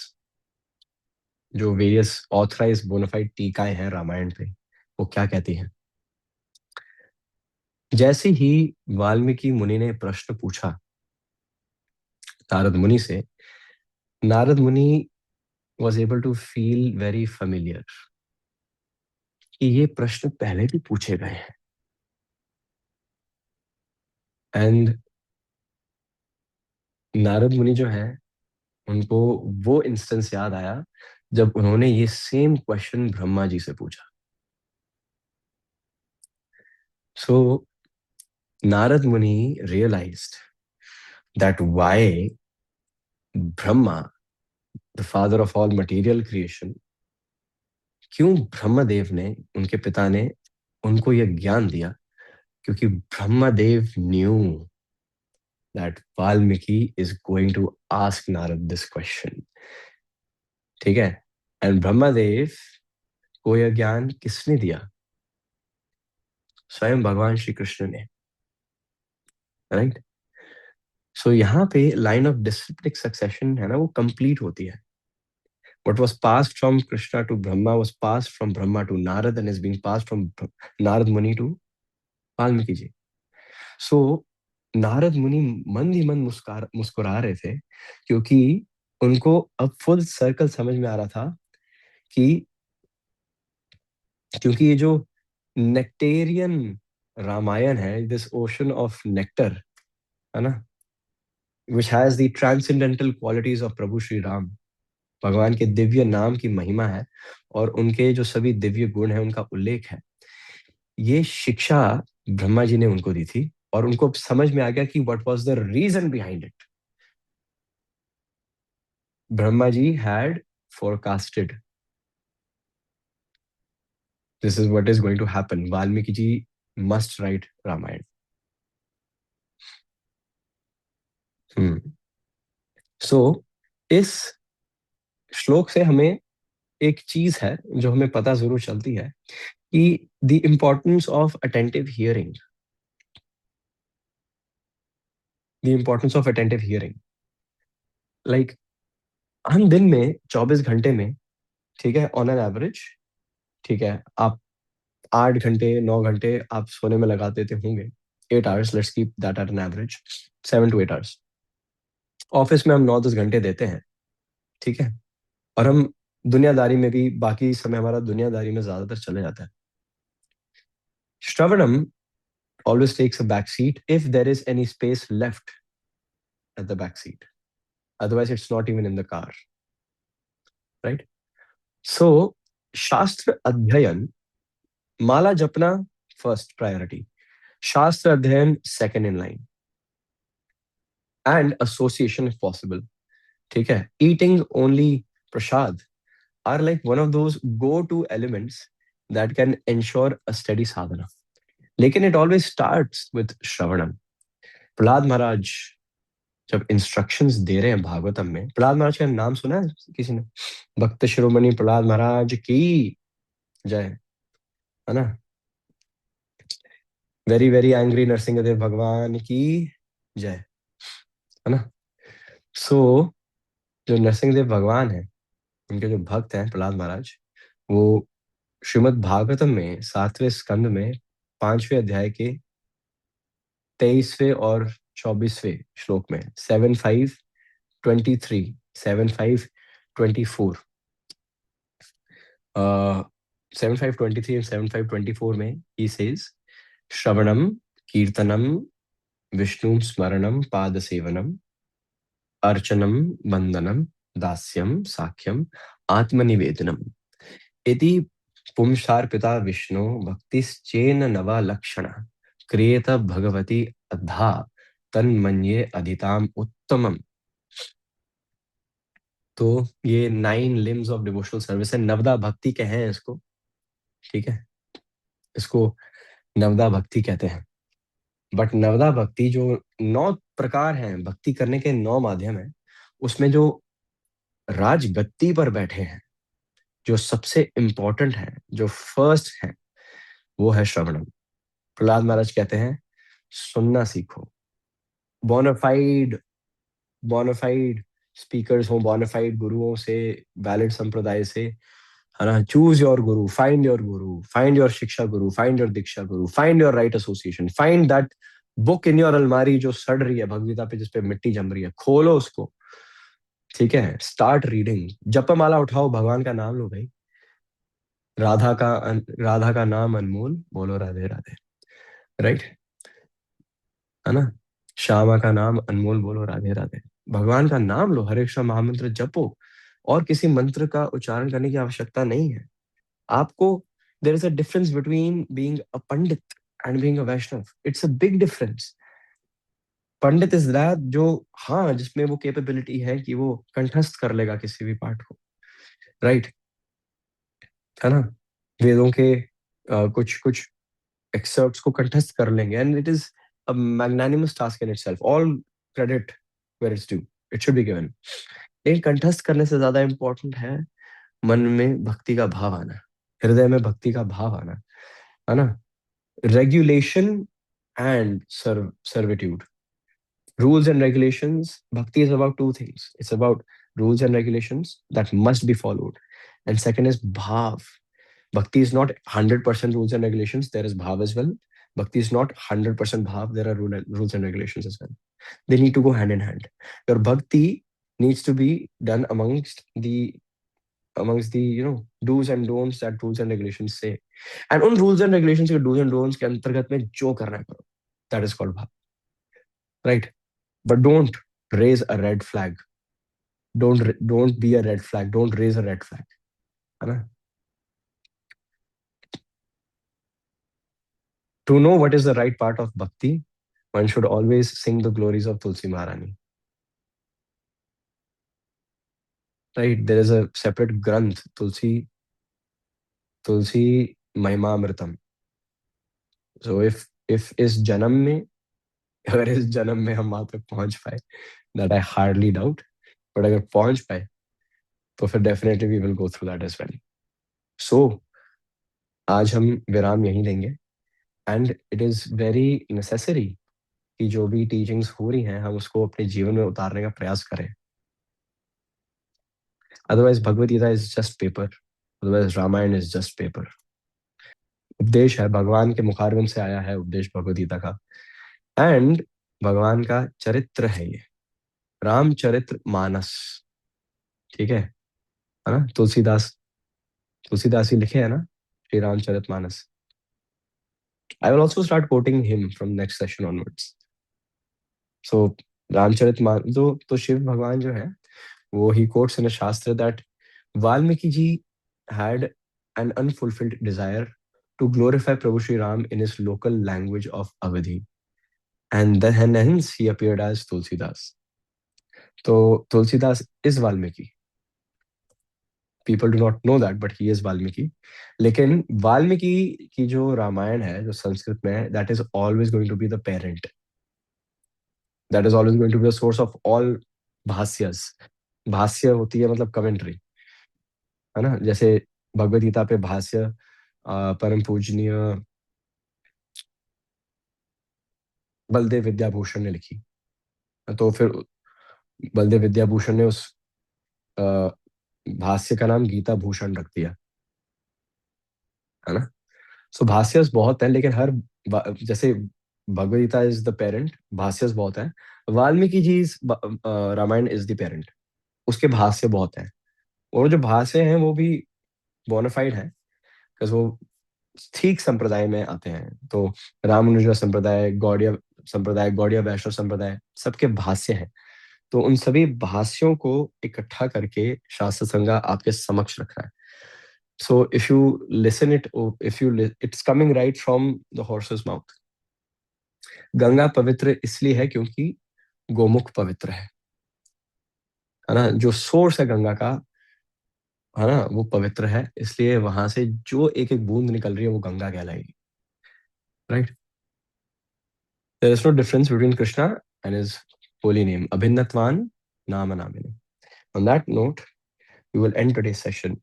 जो वेरियस ऑथराइज्ड बोनाफाइड टीकाएं हैं रामायण पे, वो क्या कहती हैं? जैसे ही वाल्मीकि मुनि ने प्रश्न पूछा नारद मुनि से, नारद मुनि was able to feel very familiar, कि ये प्रश्न पहले भी पूछे गए हैं। एंड नारद मुनि जो है, उनको वो इंस्टेंस याद आया जब उन्होंने ये सेम क्वेश्चन ब्रह्मा जी से पूछा। So Narad Muni realized that why Brahma, the father of all material creation, क्यों ब्रह्मदेव ने, उनके पिता ने उनको यह ज्ञान दिया, क्योंकि Brahmadev new that Valmiki is going to ask Narad this question, ठीक है? एंड ब्रह्मदेव को यह ज्ञान किसने दिया? स्वयं भगवान श्री कृष्ण ने, राइट? सो यहाँ पे लाइन ऑफ डिसिप्लिक सक्सेशन है ना, वो कंप्लीट होती है। What was passed from Krishna to Brahma was passed from Brahma to Narad and is being passed from Narad Muni to Valmiki जी। सो नारद मुनि मन ही मन मुस्कुरा रहे थे, क्योंकि उनको अब फुल सर्कल समझ में आ रहा था कि, क्योंकि ये जो नेक्टेरियन रामायण है, दिस ओशन ऑफ नेक्टर, है ना, which has the transcendental qualities of प्रभु श्री राम। भगवान के दिव्य नाम की महिमा है और उनके जो सभी दिव्य गुण हैं उनका उल्लेख है। ये शिक्षा ब्रह्मा जी ने उनको दी थी और उनको समझ में आ गया कि what was the reason behind it. Brahma ji had forecasted this is what is going to happen. Valmiki ji must write Ramayana. So इस श्लोक से हमें एक चीज है जो हमें पता जरूर चलती है कि the importance of attentive hearing, the importance of attentive hearing. Like हम दिन में 24 घंटे में, ठीक है, ऑन एन एवरेज, ठीक है, आप 8 घंटे 9 घंटे आप सोने में लगा देते होंगे। 8 hours, let's keep that at an average, 7 to 8 hours. Office में हम 9-10 घंटे देते हैं, ठीक है, और हम दुनियादारी में भी बाकी समय हमारा दुनियादारी में ज्यादातर चले जाता है। श्रवणम always takes a back seat if there is any space left at the back seat. Otherwise, it's not even in the car, right? So, Shastra Adhyayan, Mala Japna, first priority. Shastra Adhyayan, second in line. And association if possible. ठीक है? Eating only prasad are like one of those go-to elements that can ensure a steady sadhana. लेकिन it always starts with Shravanam. Prahlad महाराज जब इंस्ट्रक्शंस दे रहे हैं भागवतम में, प्रहलाद महाराज का नाम सुना है किसी ने? भक्त शिरोमणि प्रहलाद महाराज की जय, है ना? वेरी वेरी एंग्री नरसिंहदेव भगवान की जय, है ना? सो जो नरसिंहदेव भगवान है, उनके जो भक्त हैं प्रहलाद महाराज, वो श्रीमद् भागवतम में 7वें स्कंद में 5वें अध्याय के 23वें और 24वें श्लोक में 7:5:23, 7:5:24, 7:5:23 and 7:5:24 में he says श्रवणम कीर्तनम विष्णु स्मरणम पाद सेवनम अर्चनम वंदनम दास्यम साख्यम आत्मनिवेदनम इति पुंसार्पिता विष्णु भक्तिश्चेन नवा लक्षण क्रिएत भगवती अधा तन्मन्ये अधिताम उत्तमम। तो ये 9 limbs ऑफ डिवोशनल सर्विस है, नवदा भक्ति कहे हैं इसको, ठीक है, इसको नवदा भक्ति कहते हैं। बट नवदा भक्ति जो 9 प्रकार हैं, भक्ति करने के 9 माध्यम हैं, उसमें जो राजगद्दी पर बैठे हैं, जो सबसे इंपॉर्टेंट है, जो फर्स्ट है, वो है श्रवणम। प्रहलाद महाराज कहते हैं सुनना सीखो। बोनाफाइड बोनाफाइड स्पीकर्स हो, बोनाफाइड गुरुओं से, वैलिड संप्रदाय से, है ना? Choose your Guru, find your शिक्षा गुरु, find your Diksha Guru, find your right association, find that book in your अलमारी जो सड़ रही है भगवदगीता पे, जिसपे मिट्टी जम रही है, खोलो उसको, ठीक है, स्टार्ट रीडिंग। जपमाला उठाओ, भगवान का नाम लो भाई। राधा का नाम अनमोल, बोलो राधे राधे, राइट, है ना? श्यामा का नाम अनमोल, बोलो राधे राधे। भगवान का नाम लो, हरे कृष्ण महामंत्र जपो, और किसी मंत्र का उच्चारण करने की आवश्यकता नहीं है आपको। There is a difference between being a pandit and being a Vaishnav. It's a big difference. Pandit is that जो, हाँ, जिसमें वो कैपेबिलिटी है कि वो कंठस्थ कर लेगा किसी भी पाठ को, राइट, है ना? वेदों के कुछ कुछ एक्सर्प्ट्स को कंठस्थ कर लेंगे, and it is a magnanimous task in itself. All credit where it's due, it should be given. लेकिन कंठस्थ करने से ज्यादा इंपॉर्टेंट है मन में भक्ति का भाव आना, हृदय में भक्ति का भाव आना, है ना? Regulation and servitude, rules and regulations. Bhakti is about two things. It's about rules and regulations that must be followed, and second is bhav. Bhakti is not 100% rules and regulations, there is bhav as well. Bhakti is not 100% bhav, there are rules and regulations as well. They need to go hand in hand. Your bhakti needs to be done amongst the do's and don'ts that rules and regulations say, and उन rules and regulations के do's and don'ts के अंतर्गत में जो करना है करो, that is called bhav, right? But don't raise a red flag. Don't be a red flag. Don't raise a red flag. है ना? To know what is the right part of bhakti, one should always sing the glories of Tulsi Maharani. Right? There is a separate granth, Tulsi Mahimamritam. So if इस जन्म में, अगर इस जन्म में हम वहां तक पहुंच पाए, that I hardly doubt, but अगर पहुंच पाए तो फिर definitely we will go through that as well. So आज हम विराम यहीं लेंगे, and it is very necessary कि जो भी टीचिंग्स हो रही हैं हम उसको अपने जीवन में उतारने का प्रयास करें. Otherwise Bhagavad Gita is just paper. Otherwise Ramayan is just paper. उपदेश है, भगवान के मुखारविंद से आया है उपदेश भगवद गीता का, एंड भगवान का चरित्र है ये, रामचरित्र मानस. ठीक है ना? तुलसीदास ही लिखे है ना Shri Ramcharit Manas. I will also start quoting him from next session onwards. So Ramcharit मान तो शिव भगवान जो है वो ही quotes in a shastra that Valmiki ji had an unfulfilled desire to glorify Prabhu Shri Ram in his local language of Awadhi, and then hence he appeared as Tulsidas. So Tulsidas is Valmiki. People do not know that, but he is Valmiki. लेकिन वाल्मीकि की जो रामायण है जो संस्कृत में है, that is always going to be the parent. That is always going to be the source of all भाष्यस. भाष्य होती है मतलब कमेंट्री, है ना? जैसे भगवद गीता पे भाष्य परम पूजनीय बलदेव विद्याभूषण ने लिखी, तो फिर बलदेव विद्याभूषण ने उस भाष्य का नाम गीता भूषण रख दिया, है ना? सो भाष्यस बहुत है, लेकिन जैसे Bhagavad Gita is the parent, भाष्यस बहुत है. Valmiki ji Ramayana is the parent, उसके भाष्य बहुत है, और जो भाष्य हैं वो भी बोनाफाइड है, बिकॉज वो ठीक संप्रदाय में आते हैं. तो रामानुजा संप्रदाय, गौड़िया वैष्णव संप्रदाय, सबके भाष्य हैं. तो उन सभी भाष्यों को इकट्ठा करके शास्त्र संज्ञा आपके समक्ष रख रहा है. So if you listen it, it's coming right from the horses mouth. Ganga पवित्र इसलिए है क्योंकि गोमुख पवित्र है ना? जो सोर्स है गंगा का, है ना, वो पवित्र है, इसलिए वहां से जो एक एक बूंद निकल रही है वो गंगा कहलाएगी. Right? There is no difference between Krishna and his holy name. Abhinnatvan Nama Namini. On that note, we will end today's session.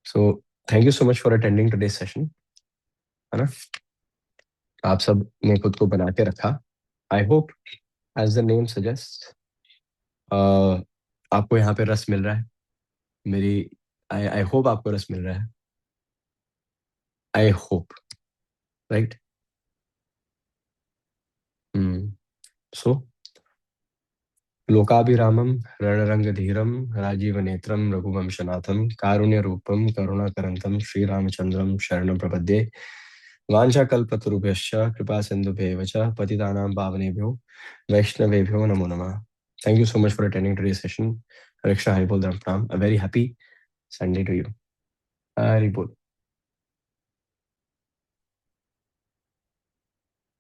So, thank you so much for attending today's session. है ना? आप सब ने खुद को बना के रखा. I hope, as the name suggests, आपको यहाँ पे रस मिल रहा है. I hope आपको रस मिल रहा है. I hope, right? So, लोकाभिरामं रणरंगधीरं राजीवनेत्रं रघुवंशनाथं कारुण्यरूपं करुणाकरन्तं श्रीरामचन्द्रं शरणं प्रपद्ये. वाञ्छाकल्पतरुभ्यश्च कृपासिन्धुभ्येव च पतितानां पावनेभ्यो वैष्णवेभ्यो नमो नमः. Thank you so much for attending today's session. Hare Krishna, Hari Bol, Dharam Pranam. A very happy Sunday to you. Hari Bol.